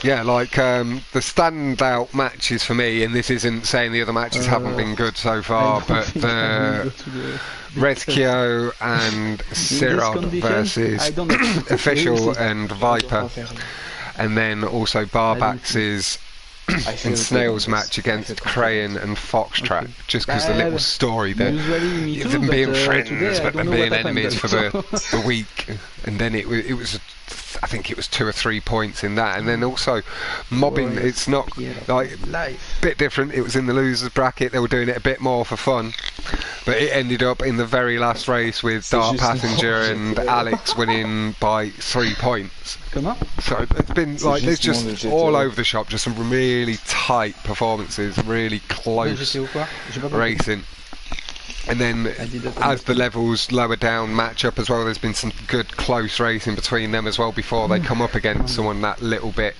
B: Yeah, like the standout matches for me, and this isn't saying the other matches haven't been good so far,
A: I don't
B: but
A: think I will
B: the
A: go to the
B: Rezkio and Sirod
A: condition,
B: versus
A: I don't know.
B: Official
A: Really?
B: and Viper, and then also Barbax's and Snail's match against Crayon and Foxtrot, just because the little story that
A: Usually me too,
B: them
A: but,
B: being friends
A: today I
B: but
A: don't
B: them
A: know
B: being
A: what happened,
B: enemies for
A: so-
B: the week, and then it was I think it was 2 or 3 points in that, and then also mobbing.
A: Warriors,
B: It's not
A: Pierre,
B: like
A: life.
B: bit different. It was in the losers bracket. They were doing it a bit more for fun, but it ended up in the very last race with Dart Passenger and Alex winning by 3 points.
A: Comment?
B: So it's been like there's just
C: juste mon
B: all
C: GTAV.
B: over the shop, just some really tight performances, really close
A: J'étais au quoi? J'ai pas compris.
B: racing. And then
A: I did that
B: as the levels lower down match up as well, there's been some good close racing between them as well before they come up against someone that little bit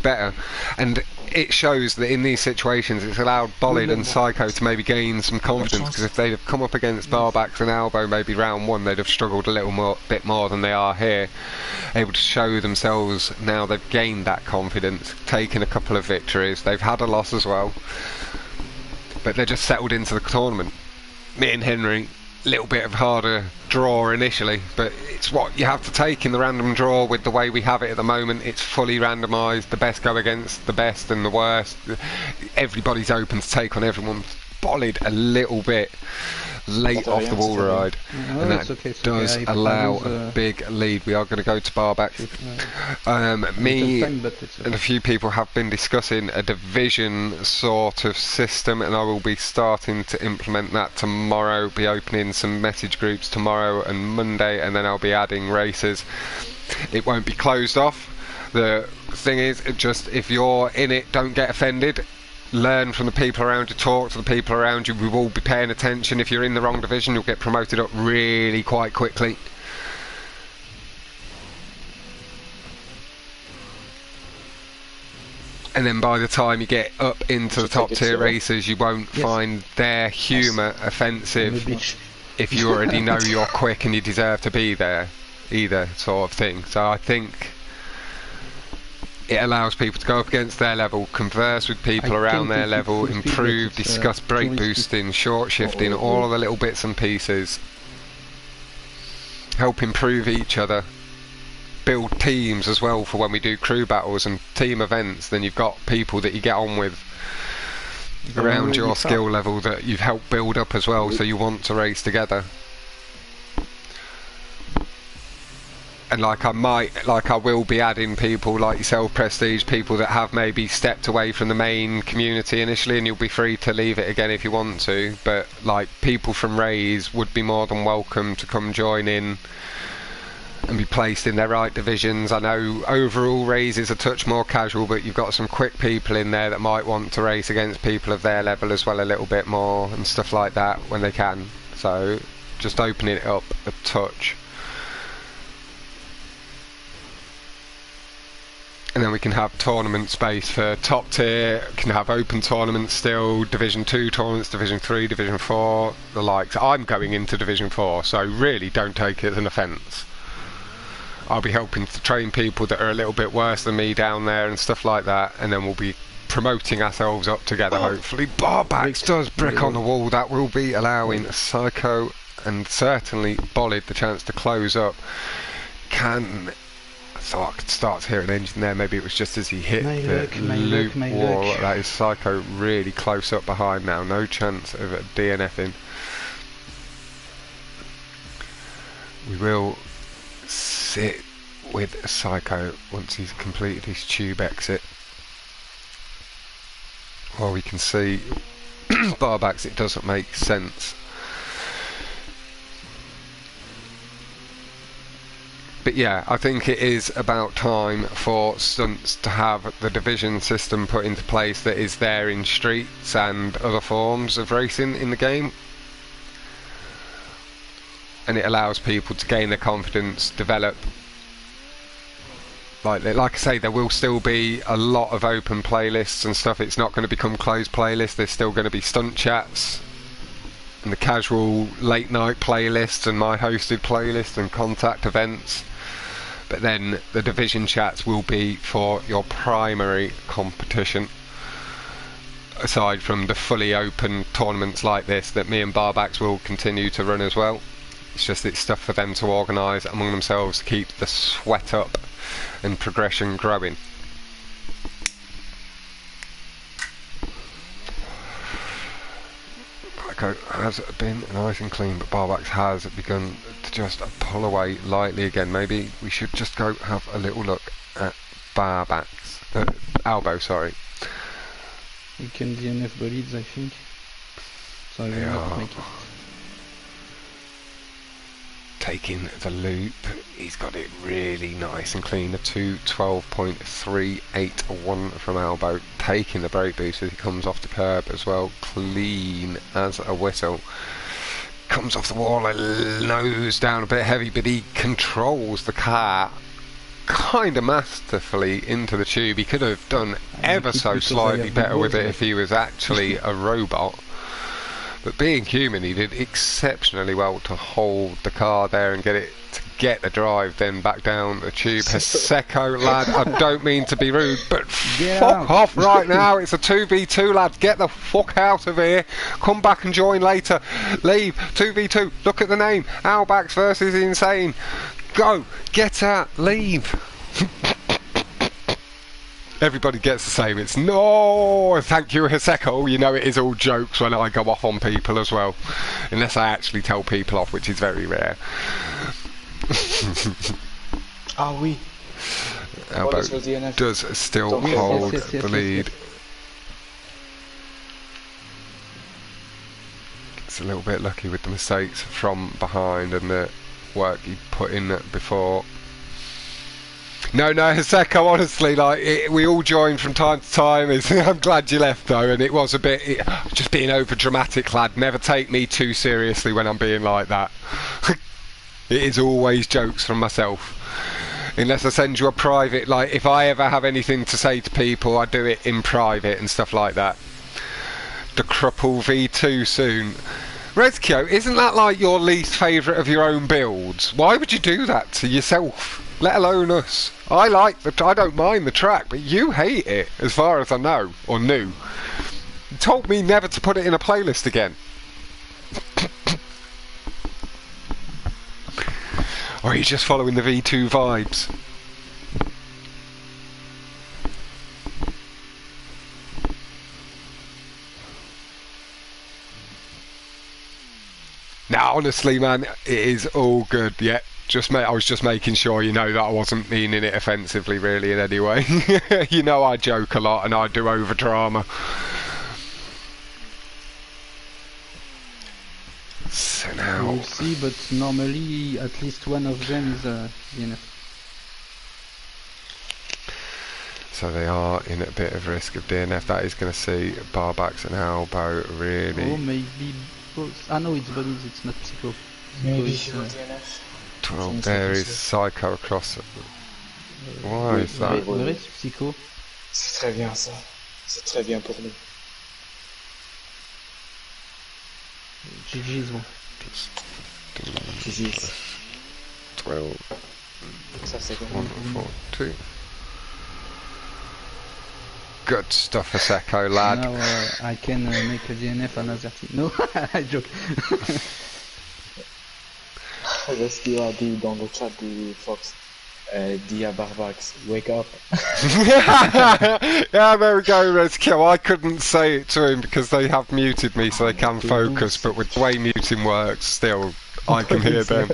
B: better. And it shows that in these situations it's allowed Bolid and Psycho to maybe gain some confidence, because if they'd have come up against Barbax and Albo maybe round 1, they'd have struggled a little bit more than they are here, able to show themselves. Now they've gained that confidence, taken a couple of victories, they've had a loss as well, but they're just settled into the tournament. Me and Henry, a little bit of harder draw initially, but it's what you have to take in the random draw with the way we have it at the moment. It's fully randomised, the best go against the best and the worst. Everybody's open to take on everyone. Bolid a little bit late off the wall ride,
A: No,
B: and that
A: it's okay, it's
B: does
A: okay. I
B: allow
A: lose,
B: a big lead. We are going to go to Barbax. Me
A: Time, but it's
B: and a few people have been discussing a division sort of system, and I will be starting to implement that tomorrow. Be opening some message groups tomorrow and Monday, and then I'll be adding races. It won't be closed off. The thing is, just if you're in it, don't get offended. Learn from the people around you, talk to the people around you. We will be paying attention. If you're in the wrong division, you'll get promoted up really quite quickly. And then by the time you get up into the top tier
C: slow.
B: races, you won't find their humour offensive
A: bitch.
B: if you already know you're quick and you deserve to be there, either sort of thing. So I think it allows people to go up against their level, converse with people around their level, improve, discuss brake boosting, short shifting, all of the little bits and pieces, help improve each other, build teams as well for when we do crew battles and team events. Then you've got people that you get on with around your skill level that you've helped build up as well, so you want to race together. And I will be adding people like yourself, Prestige, people that have maybe stepped away from the main community initially, and you'll be free to leave it again if you want to, but like people from Rays would be more than welcome to come join in and be placed in their right divisions. I know overall Rays is a touch more casual, but you've got some quick people in there that might want to race against people of their level as well a little bit more and stuff like that when they can. So just opening it up a touch. And then we can have tournament space for top tier, can have open tournaments still, Division 2 tournaments, Division 3, Division 4, the likes. I'm going into Division 4, so really don't take it as an offence. I'll be helping to train people that are a little bit worse than me down there and stuff like that, and then we'll be promoting ourselves up together, hopefully. Albax does brick on the wall. That will be allowing Psycho and certainly Bolid the chance to close up. I thought I could start to hear an engine there. Maybe it was just as he hit the loop wall. That is Psycho really close up behind now. No chance of DNFing. We will sit with Psycho once he's completed his tube exit. Well, we can see Albax, it doesn't make sense. But yeah, I think it is about time for Stunts to have the division system put into place that is there in streets and other forms of racing in the game. And it allows people to gain their confidence, develop. Like I say, there will still be a lot of open playlists and stuff. It's not going to become closed playlists. There's still going to be stunt chats and the casual late night playlists and my hosted playlist and contact events. But then the division chats will be for your primary competition, aside from the fully open tournaments like this that me and Albax will continue to run as well. It's just it's stuff for them to organise among themselves to keep the sweat up and progression growing. Has been nice and clean, but Albax has begun to just pull away lightly again. Maybe we should just go have a little look at Albo, sorry.
A: We can DNF bolids, I think. So I will not make it.
B: Taking the loop, he's got it really nice and clean. A 2:12.381 from Albo, taking the brake boost as he comes off the curb as well, clean as a whistle. Comes off the wall, a nose down a bit heavy, but he controls the car kind of masterfully into the tube. He could have done ever so slightly better with it if he was actually a robot. But being human, he did exceptionally well to hold the car there and get the drive then back down the tube. Haseko, lad, I don't mean to be rude, but fuck off right now. It's a 2v2, lad. Get the fuck out of here. Come back and join later. Leave. 2v2. Look at the name. Albax versus Insane. Go. Get out. Leave. Everybody gets the same. It's no, thank you, Haseko. You know it is all jokes when I go off on people as well, unless I actually tell people off, which is very rare.
C: Ah oui.
B: Albo does still hold the lead. It's a little bit lucky with the mistakes from behind and the work he put in before. No, Haseko, honestly, we all join from time to time. I'm glad you left, though, and it was a bit... just being over-dramatic, lad. Never take me too seriously when I'm being like that. It is always jokes from myself. Unless I send you a private, like if I ever have anything to say to people, I do it in private and stuff like that. The Crupple V2 soon. Rezkio, isn't that like your least favourite of your own builds? Why would you do that to yourself, let alone us? I don't mind the track, but you hate it, as far as I know, or knew. You told me never to put it in a playlist again. Or are you just following the V2 vibes? Now, honestly, man, it is all good. Yeah, I was just making sure you know that I wasn't meaning it offensively, really, in any way. You know, I joke a lot and I do over drama. So now
A: we'll see, but normally at least one of them is DNF.
B: So they are in a bit of risk of DNF. That is going to see Barbax and Albo really.
A: Oh, maybe both. Ah, no, it's bodies, it's not Psycho.
C: Maybe he will DNF.
B: Well, there is Psycho across. Why is that?
A: Where is Psycho?
C: C'est très bien ça. C'est très bien pour nous.
A: GG's one.
C: GG's.
B: 12.
C: Ça c'est bon.
B: 1, 4, 2. Good stuff for Secco, lad.
A: Now I can make a DNF another team. No, I joke.
C: Rescue a dit dans le chat du Fox, dit à Barbax, wake up.
B: Yeah, there we go, Rescue. I couldn't say it to him because they have muted me so they can focus, but with the way muting works, still, I can hear them.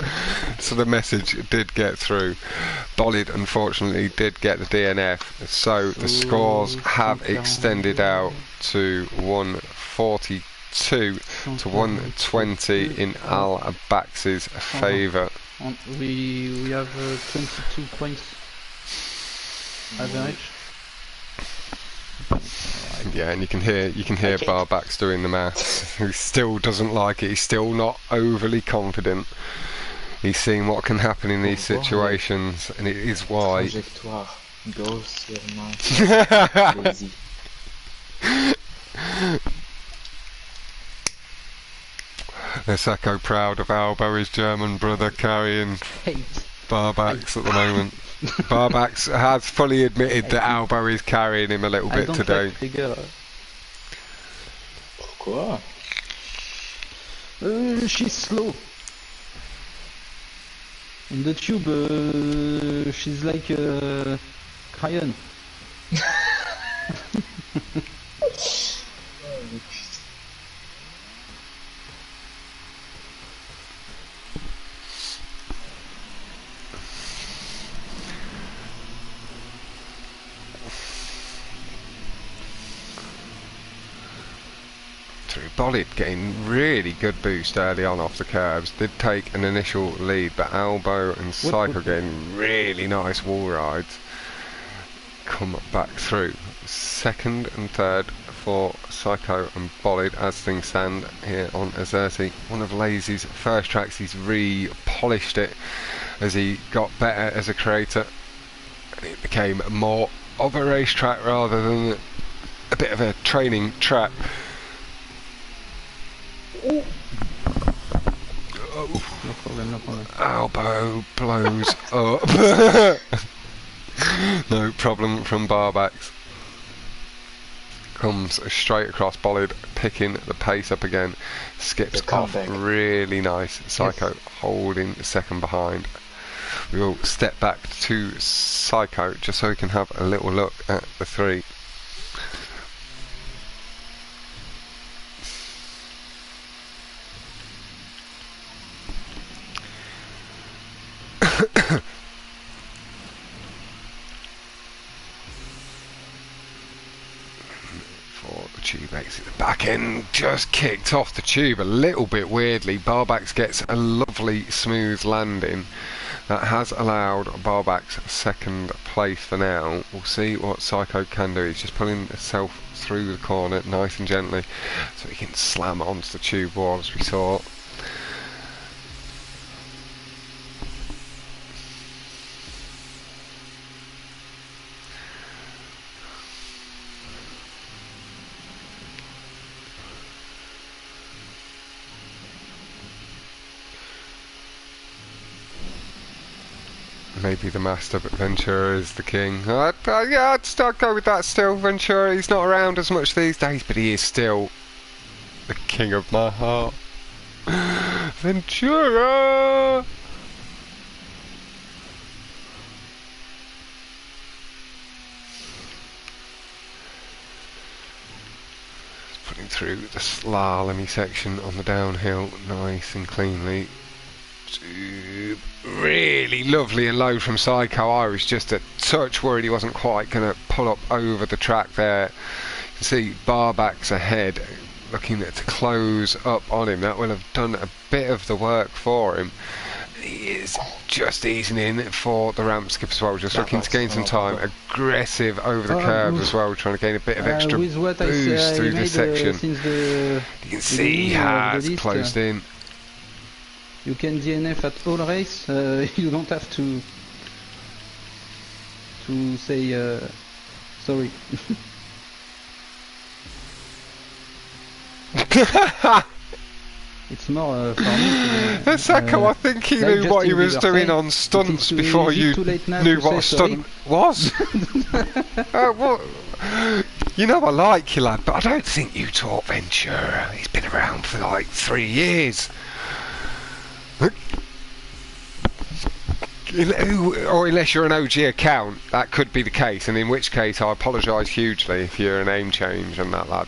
B: So the message did get through. Bolid unfortunately did get the DNF, so the scores have extended out to 142 to 120 in Albax's favour.
A: We have 22 points average.
B: Yeah, and you can hear Barbax doing the maths. He still doesn't like it. He's still not overly confident. He's seen what can happen in these situations, and it is why.
C: Go sur
B: They're Sacco proud of Albo, his German brother, carrying Barbax at the moment. Barbax has fully admitted that Albo is carrying him a little bit today.
C: Pourquoi?
A: She's slow. In the tube, she's like Cryon.
B: Bolid getting really good boost early on off the curbs, did take an initial lead, but Albo and Psycho getting really nice wall rides, come back through. Second and third for Psycho and Bolid as things stand here on Azerty. One of Lazy's first tracks, he's re-polished it as he got better as a creator, and it became more of a racetrack rather than a bit of a training track.
A: No problem, no problem.
B: Albo blows up. No problem from Barbax. Comes straight across Bolid, picking the pace up again. Skips off really nice. Psycho holding second behind. We will step back to Psycho just so we can have a little look at the three. Tube exit, the back end just kicked off the tube a little bit weirdly. Barbax gets a lovely smooth landing that has allowed Barbax second place for now. We'll see what Psycho can do. He's just pulling himself through the corner nice and gently so he can slam onto the tube wall as we saw. maybe the master, but Ventura is the king. Yeah, I'd go with that still. Ventura, he's not around as much these days, but he is still the king of my heart. Ventura! Putting through the slalomy section on the downhill nice and cleanly. Really lovely and low from Psycho. I was just a touch worried he wasn't quite going to pull up over the track there. You can see Albax ahead, looking to close up on him. That will have done a bit of the work for him. He is just easing in for the ramp skip as well, just looking to gain some time. Aggressive over the curve as well, trying to gain a bit of extra boost through this section. You can see he has closed in.
A: You can DNF at all race. You don't have to say sorry. It's more for me.
B: Sacco, I think he knew what he was doing on stunts before you knew what a stunt was. What? You know I like you, lad, but I don't think you taught Ventura. He's been around for like 3 years. Or unless you're an OG account, that could be the case, and in which case I apologise hugely if you're a name change and that, lad.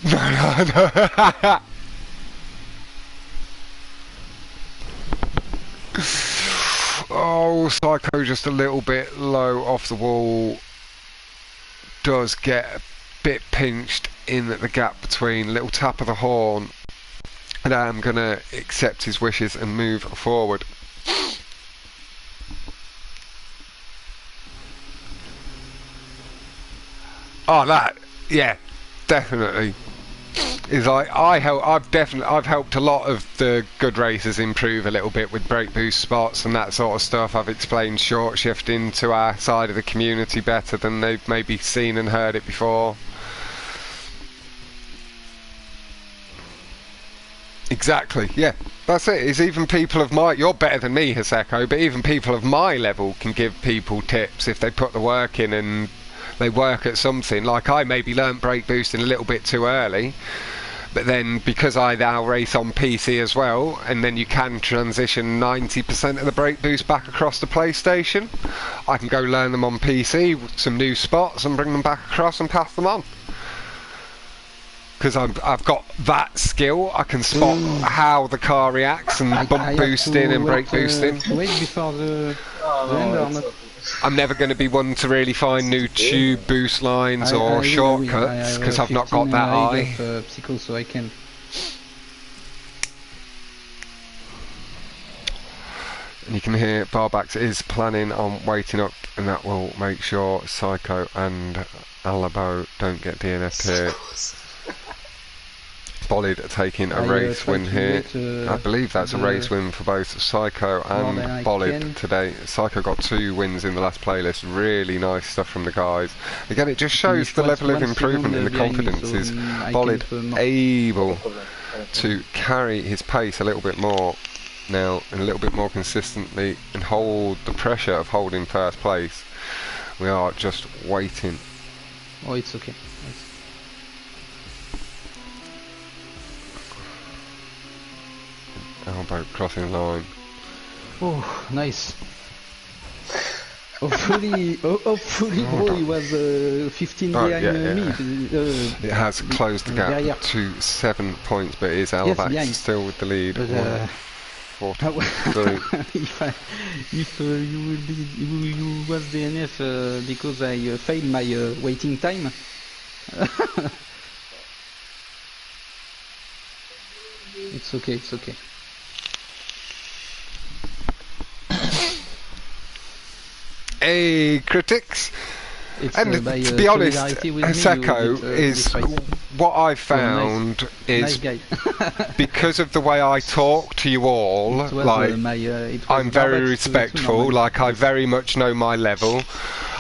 B: No. Oh, Psycho just a little bit low off the wall. Does get a bit pinched in the gap between. Little tap of the horn. And I'm going to accept his wishes and move forward. Oh, that, yeah, definitely. Is I've helped a lot of the good racers improve a little bit with brake boost spots and that sort of stuff. I've explained short shifting to our side of the community better than they've maybe seen and heard it before. Exactly, yeah, that's it. Is even people of my, you're better than me, Haseko, but even people of my level can give people tips if they put the work in and they work at something. Like I maybe learnt brake boosting a little bit too early, but then because I now race on PC as well, and then you can transition 90% of the brake boost back across the PlayStation, I can go learn them on PC with some new spots and bring them back across and pass them on. Because I've got that skill, I can spot how the car reacts and bump boosting and brake boosting.
A: Wait before the end or not?
B: I'm never going to be one to really find new tube boost lines or shortcuts because I've not got that eye.
A: Psycho, so I can.
B: And you can hear Albax is planning on waiting up, and that will make sure Psycho and Alabo don't get DNF here. Bolid taking a race win here. I believe that's a race win for both Psycho and Bolid today. Psycho got 2 wins in the last playlist. Really nice stuff from the guys. Again, it just shows the level of improvement in the confidence. Is Bolid able to carry his pace a little bit more now and a little bit more consistently and hold the pressure of holding first place? We are just waiting.
A: Oh, it's okay.
B: Elbow crossing the line.
A: Oh, nice. Hopefully, bro, he was 15 behind me.
B: It has closed the gap to 7 points, but it is Albax still with the lead.
A: But,
B: 43.
A: if you was DNF because I failed my waiting time. It's okay, it's okay.
B: Hey, critics! And to be honest, Haseko is what I've found is because of the way I talk to you all, like I'm very respectful, like I very much know my level.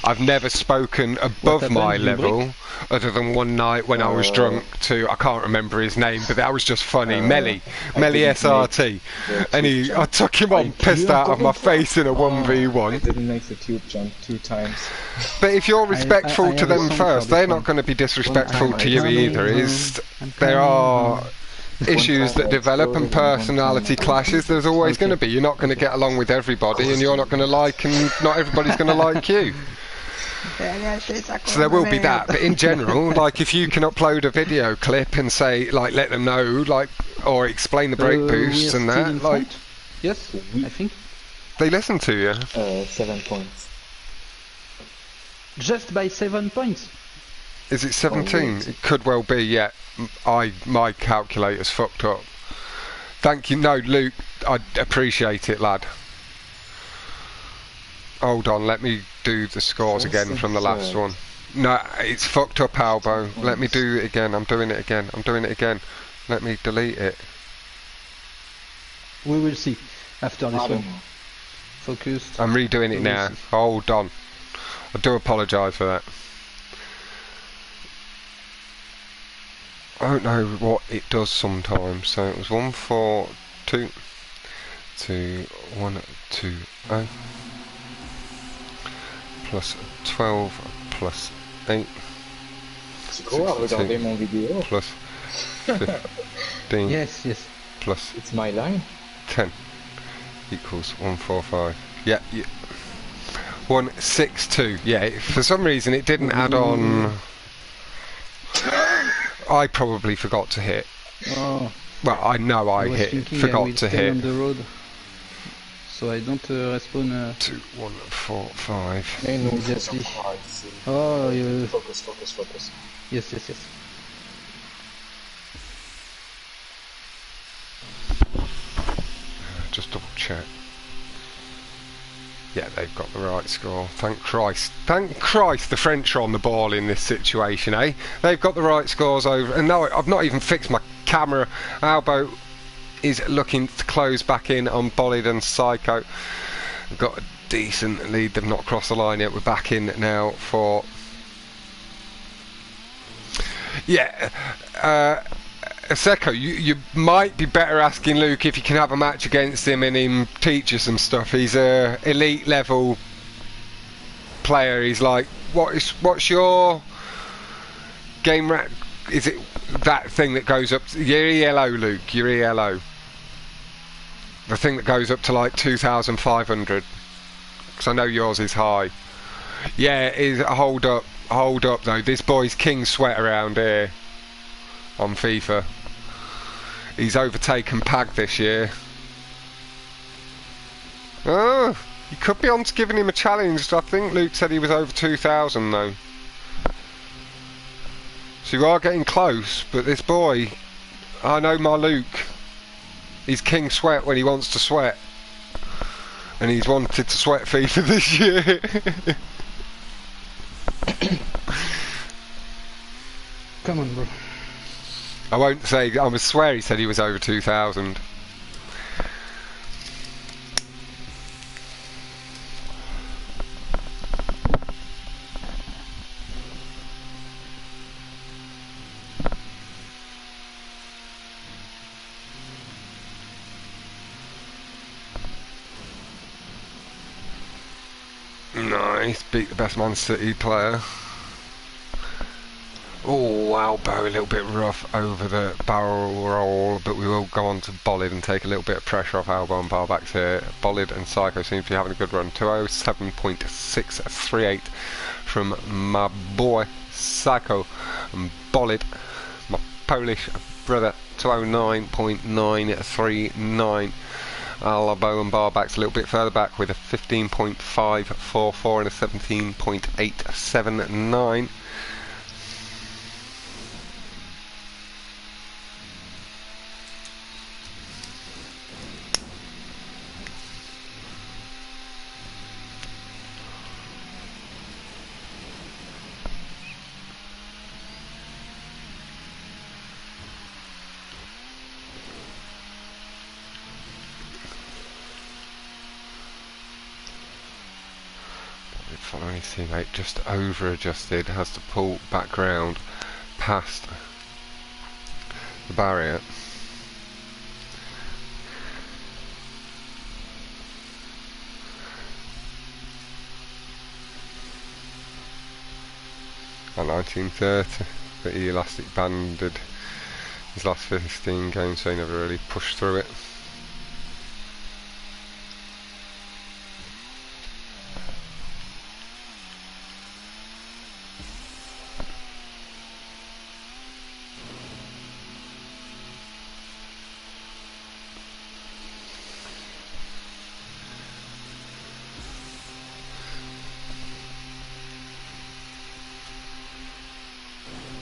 B: I've never spoken above my
A: happened? You break?
B: level, other than one night when I was drunk to, I can't remember his name, but that was just funny. Melly SRT. And I took him on, pissed out of my face in a 1v1.
C: I didn't make the tube jump 2 times.
B: But if you're respectful
A: I
B: to
A: have a
B: them
A: song
B: first,
A: for
B: they're
A: this
B: not
A: one.
B: going to be disrespectful
C: One time
B: to
C: I
B: you
C: coming
B: either. There are issues that develop and personality clashes. There's always going to be. You're not going to get along with everybody, and you're not going to like, and not everybody's going to like you. So there will be that, but in general, like if you can upload a video clip and say, like, let them know, like, or explain the brake boosts and that, like,
A: yes, I think.
B: They listen to you.
C: 7 points.
A: Just by 7 points.
B: Is it 17? It could well be. Yeah, my calculator's fucked up. Thank you. No, Luke, I appreciate it, lad. Hold on, let me do the scores again from the last one. No, it's fucked up, Albo. Let me do it again. I'm doing it again. Let me delete it.
A: We will see after this one. Focused.
B: I'm redoing it now. Hold on. I do apologise for that. I don't know what it does sometimes. So it was 1 4 2 2 1 2 0 plus 12 plus 8
C: C'est quoi, regardez mon vidéo.
B: plus 15
A: Yes.
B: plus
C: It's my line.
B: 10 equals 145. Yeah. 162. Yeah, for some reason it didn't add on. I probably forgot to hit.
A: Oh.
B: Well, I know I forgot to hit.
A: On the road, so I don't respawn.
B: 2 1 4 5.
A: Immediately. Oh, you.
C: Focus.
A: Yes.
B: Just double check. Yeah, they've got the right score. Thank Christ the French are on the ball in this situation, eh? They've got the right scores over. And no, I've not even fixed my camera. Albo is looking to close back in on Bolid and Psycho. They've got a decent lead. They've not crossed the line yet. We're back in now for... Yeah, Seko, you might be better asking Luke if you can have a match against him and him teach you some stuff. He's a elite level player. He's like, what's your game is it that thing that goes up to, your ELO, Luke, your ELO, the thing that goes up to like 2,500, because I know yours is high. Yeah, hold up though, this boy's king sweat around here on FIFA. He's overtaken Pag this year. Oh, you could be on to giving him a challenge. I think Luke said he was over 2,000 though. So you are getting close, but this boy, I know my Luke. He's king sweat when he wants to sweat. And he's wanted to sweat FIFA this year.
A: Come on, bro.
B: I won't say, I would swear he said he was over 2,000. Nice, beat the best Man City player. Oh, Albo, a little bit rough over the barrel roll, but we will go on to Bolid and take a little bit of pressure off Albo and Albax here. Bolid and Psycho seem to be having a good run. 207.638 from my boy Psycho, and Bolid, my Polish brother, 209.939. Albo and Barback's a little bit further back with a 15.544 and a 17.879. following his teammate, just over-adjusted, has to pull back round past the barrier. At 1930, but he elastic banded his last 15 games, so he never really pushed through it.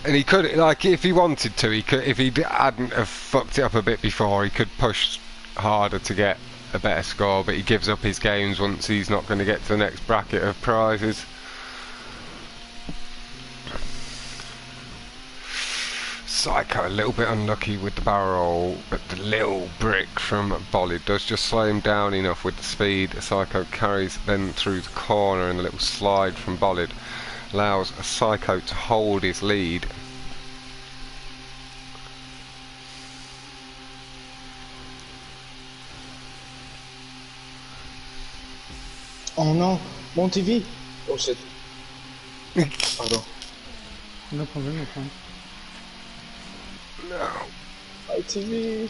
B: And he could, like, if he wanted to, he could, if he hadn't have fucked it up a bit before, he could push harder to get a better score, but he gives up his games once he's not going to get to the next bracket of prizes. Psycho a little bit unlucky with the barrel, but the little brick from Bolid does just slow him down enough with the speed. Psycho carries then through the corner, and a little slide from Bolid allows Psycho to hold his lead.
C: Oh no, mon TV! Oh shit. Pardon.
A: No problem, no problem.
B: No.
C: My TV!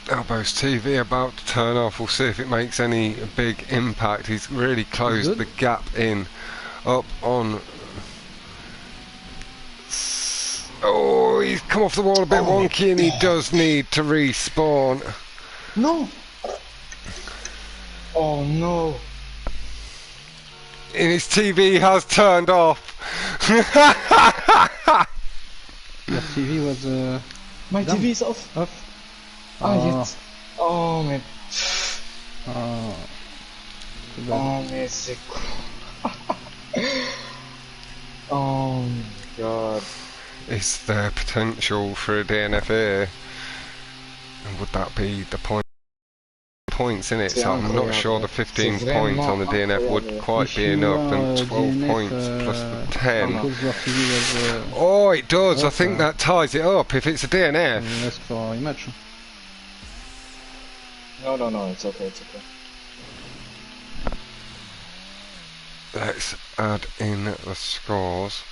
B: Albo's TV about to turn off. We'll see if it makes any big impact. He's really closed the gap in. Up on. Oh, he's come off the wall a bit wonky, and he does need to respawn.
C: No! Oh no!
B: And his TV has turned off.
A: Your TV was
C: My
A: down.
C: TV is off!
A: Off.
C: Ah, yes! Oh man!
A: Oh. Too bad.
C: Oh man, c'est cool! Oh my god.
B: Is there potential for a DNF here? And would that be the points in it? So I'm not sure the 15 points on the DNF would quite
A: If
B: be
A: you
B: enough, and
A: are
B: 12
A: DNF,
B: points plus the 10.
A: because your TV was
B: Oh, it does. I
A: off,
B: think that ties it up if it's a DNF.
A: ask for a rematch.
C: No, it's okay, it's okay.
B: Let's add in the scores.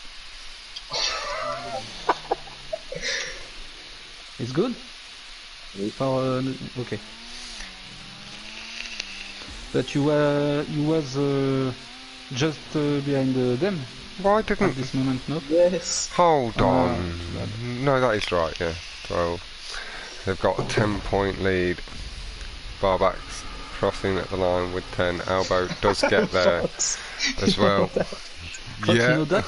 A: It's good? For, okay. But you was just behind them
B: Why
A: at
B: didn't...
A: this moment, no?
C: Yes!
B: Hold on. No, that is right, yeah. 12. They've got a 10-point lead. Barbax crossing at the line with 10. Albo does get there as well.
A: You
B: Yeah.
A: know that?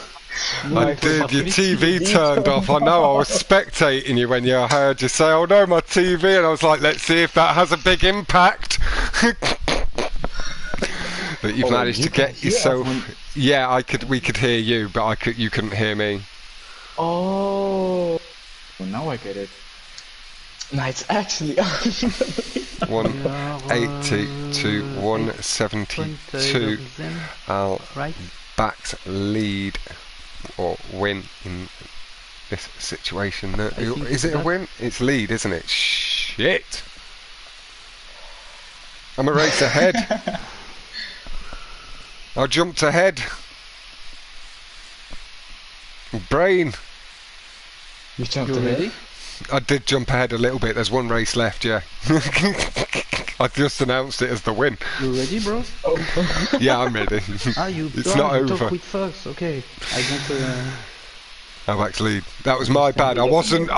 B: I did, your TV turned off. I know, I was spectating you when I heard you say, oh no, my TV, and I was like, let's see if that has a big impact. But you've managed to get yourself... Yeah, we could hear you, but you couldn't hear me.
C: Oh! Well, now I get it. No, it's actually
B: 180 to 172. Albax lead or win in this situation. No, is it a win? It's lead, isn't it? Shit! I'm a race ahead. I jumped ahead. Brain.
C: You jumped
A: You
C: ahead?
A: ready?
B: I did jump ahead a little bit. There's one race left, yeah. I just announced it as the win.
A: You ready, bro?
C: Oh.
B: Yeah, I'm ready.
A: It's
B: not over.
A: Talk with Fox. Okay. I don't.
B: Albax lead. That was my bad. I wasn't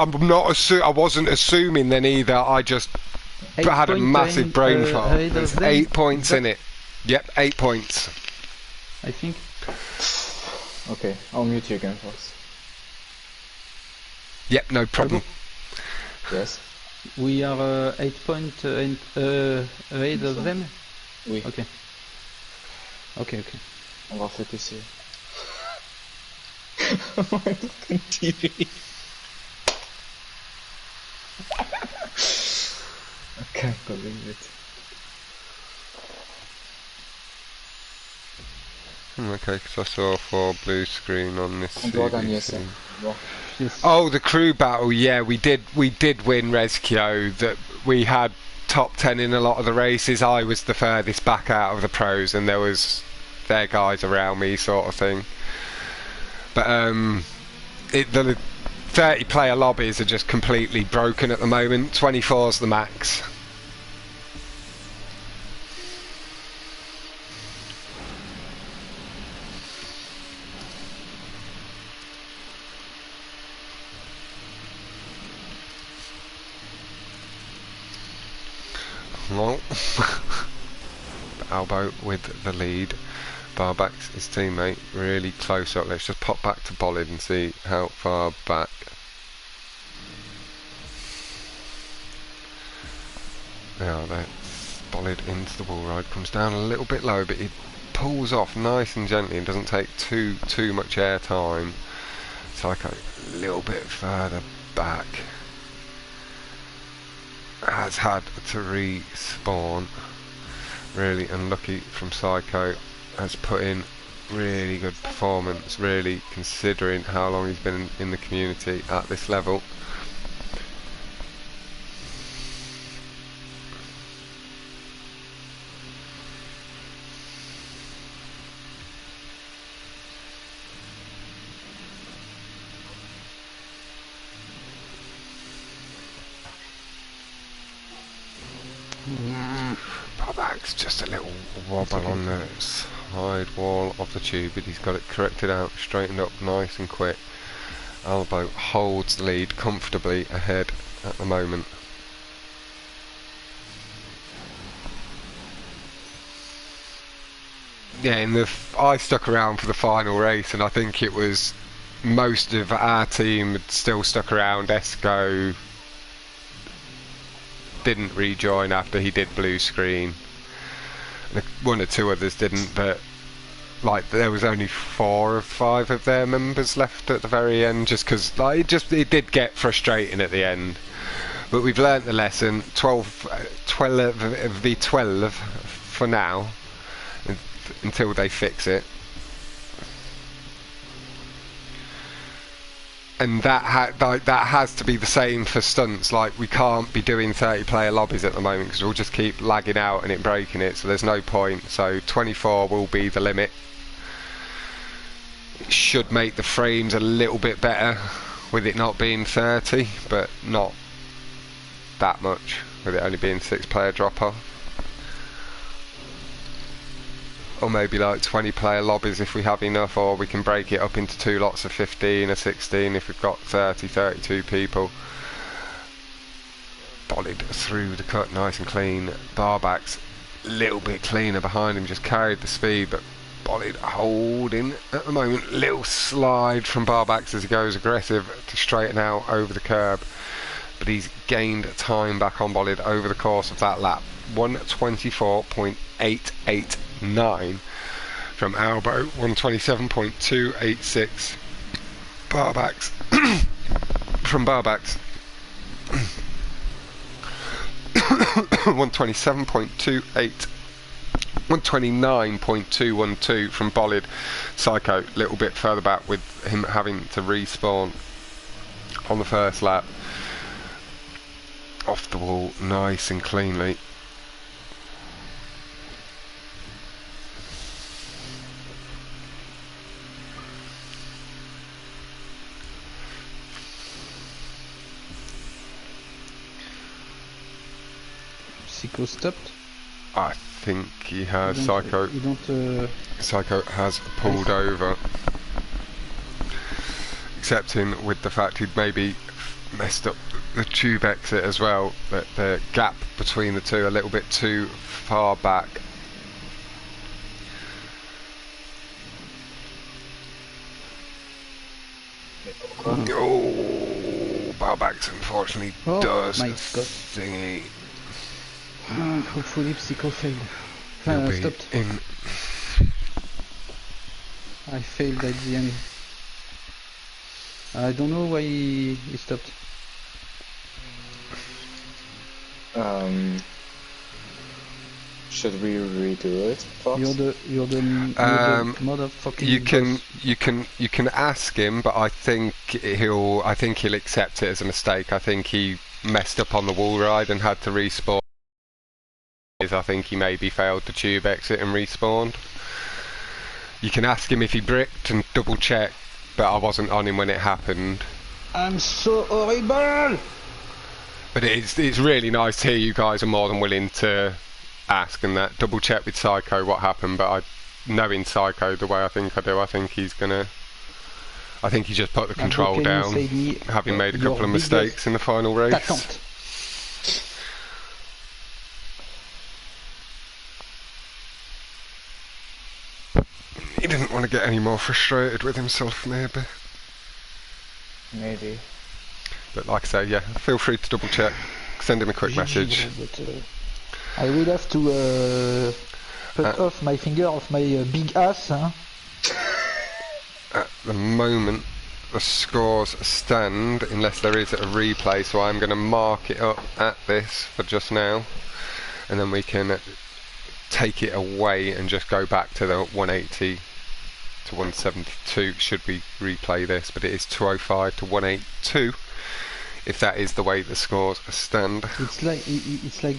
B: assuming then either. I just had a massive brain fart. There's 8 points in it. Yep, 8 points.
A: I think.
C: Okay, I'll mute you again, Fox.
B: Yep, no problem.
C: Yes?
A: We are 8 points ahead of them.
C: Oui.
A: Okay. Okay.
C: On va fêter ici. My fucking TV. I can't believe it.
B: Okay, because I saw 4 blue screen on this
C: On doit gagner
B: CBC.
C: ça. Bon.
A: Yes.
B: Oh, the crew battle, yeah, we did win Rescue. That we had top 10 in a lot of the races. I was the furthest back out of the pros, and there was their guys around me, sort of thing. But the 30 player lobbies are just completely broken at the moment. 24's the max. Well, Albo with the lead. Albax, his teammate, really close up. Let's just pop back to Bollard and see how far back. Yeah, that's Bollard into the wall ride. Comes down a little bit low, but he pulls off nice and gently and doesn't take too much air time. Psycho a little bit further back. Has had to respawn. Really unlucky from Psycho. Has put in really good performance, really, considering how long he's been in the community at this level. Albax just a little wobble on the side wall of the tube, but he's got it corrected out, straightened up nice and quick. Albo holds the lead comfortably ahead at the moment. Yeah, I stuck around for the final race, and I think it was most of our team had still stuck around. Esco didn't rejoin after he did blue screen. One or two others didn't, but like there was only 4 or 5 of their members left at the very end, just because like it did get frustrating at the end. But we've learnt the lesson. 12 v 12 for now, until they fix it. And that has to be the same for stunts. Like, we can't be doing 30 player lobbies at the moment because we'll just keep lagging out and it breaking it, so there's no point. So 24 will be the limit. It should make the frames a little bit better with it not being 30, but not that much with it only being 6 player drop off. Or maybe like 20 player lobbies if we have enough, or we can break it up into 2 lots of 15 or 16 if we've got 32 people. Bollard through the cut nice and clean. Barback's a little bit cleaner behind him, just carried the speed, but Bollard holding at the moment. Little slide from Barback's as he goes aggressive to straighten out over the curb, but he's gained time back on Bollard over the course of that lap. 124.889 from Albo, 127.286 Barback's from Barback's 127.28 129.212 from Bollard. Psycho a little bit further back with him having to respawn on the first lap. Off the wall nice and cleanly.
A: Psycho stopped?
B: I think he has. Psycho has pulled over. Excepting with the fact he'd maybe messed up the tube exit as well, that the gap between the two a little bit too far back. Oh, Albax unfortunately does thingy.
A: Hopefully Psycho failed. Stopped. I failed at the end. I don't know why he stopped.
C: Should we redo it, Fox?
A: You're the motherfucking
B: you can ask him, but I think he'll accept it as a mistake. I think he messed up on the wall ride and had to respawn. I think he maybe failed the tube exit and respawned. You can ask him if he bricked and double check, but I wasn't on him when it happened.
A: I'm so horrible!
B: But it's really nice to hear you guys are more than willing to ask and that. Double check with Psycho what happened, but knowing Psycho the way I think I do, I think he just put the control down, having made a couple of mistakes in the final race. He didn't want to get any more frustrated with himself, maybe.
C: Maybe.
B: But like I say, yeah, feel free to double check. Send him a quick message.
A: But, I will have to put off my finger off my big ass. Huh?
B: At the moment, the scores stand unless there is a replay, so I'm going to mark it up at this for just now, and then we can take it away and just go back to the 180 to 172 should we replay this, but it is 205 to 182 if that is the way the scores stand.
A: It's like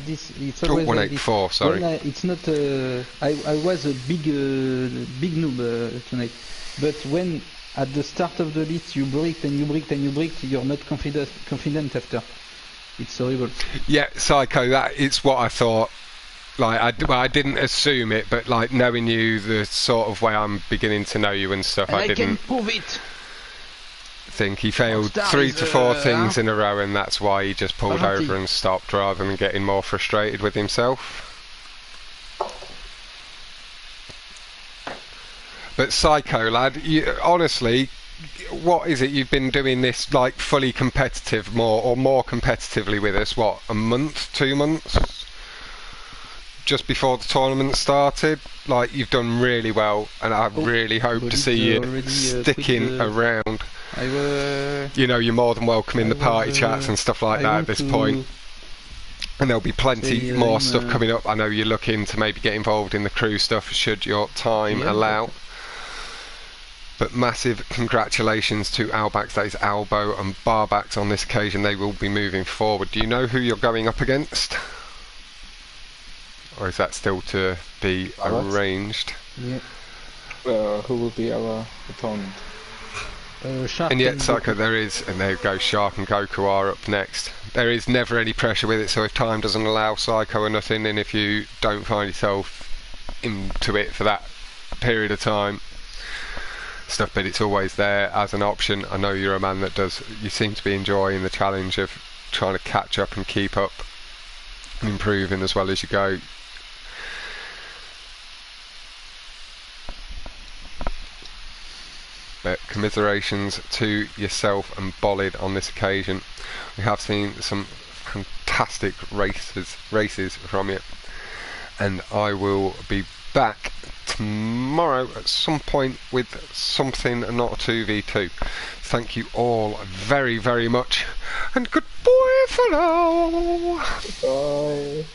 A: this. It's always
B: 184.
A: Like
B: sorry.
A: It's not. I was a big noob tonight, but when at the start of the list you bricked and you bricked and you bricked, you're not confident after. It's horrible.
B: Yeah, Psycho. That it's what I thought. Like I didn't assume it, but like knowing you, the sort of way I'm beginning to know you and stuff,
A: and
B: I didn't
A: can prove it.
B: Think he failed 3 to 4 things in a row, and that's why he just pulled over and stopped rather than getting more frustrated with himself. But Psycho lad, honestly, what is it you've been doing this like fully competitive more competitively with us? What, a month, 2 months? Just before the tournament started, like you've done really well, and I really hope to see you sticking around. You know, you're more than welcome in the party chats and stuff like that at this point. And there'll be plenty more stuff coming up. I know you're looking to maybe get involved in the crew stuff should your time allow. But massive congratulations to Albax, that is Albo and Barbax on this occasion. They will be moving forward. Do you know who you're going up against? Or is that still to be arranged?
C: Yeah. Who will be our opponent?
B: And yet, Psycho, there is, and there goes Shark and Goku are up next. There is never any pressure with it, so if time doesn't allow, Psycho or nothing, and if you don't find yourself into it for that period of time, stuff, but it's always there as an option. I know you're a man that you seem to be enjoying the challenge of trying to catch up and keep up and improving as well as you go. But commiserations to yourself and Bolid on this occasion. We have seen some fantastic races from you, and I will be back tomorrow at some point with something, not a 2v2. Thank you all very, very much, and goodbye for now.
C: Goodbye.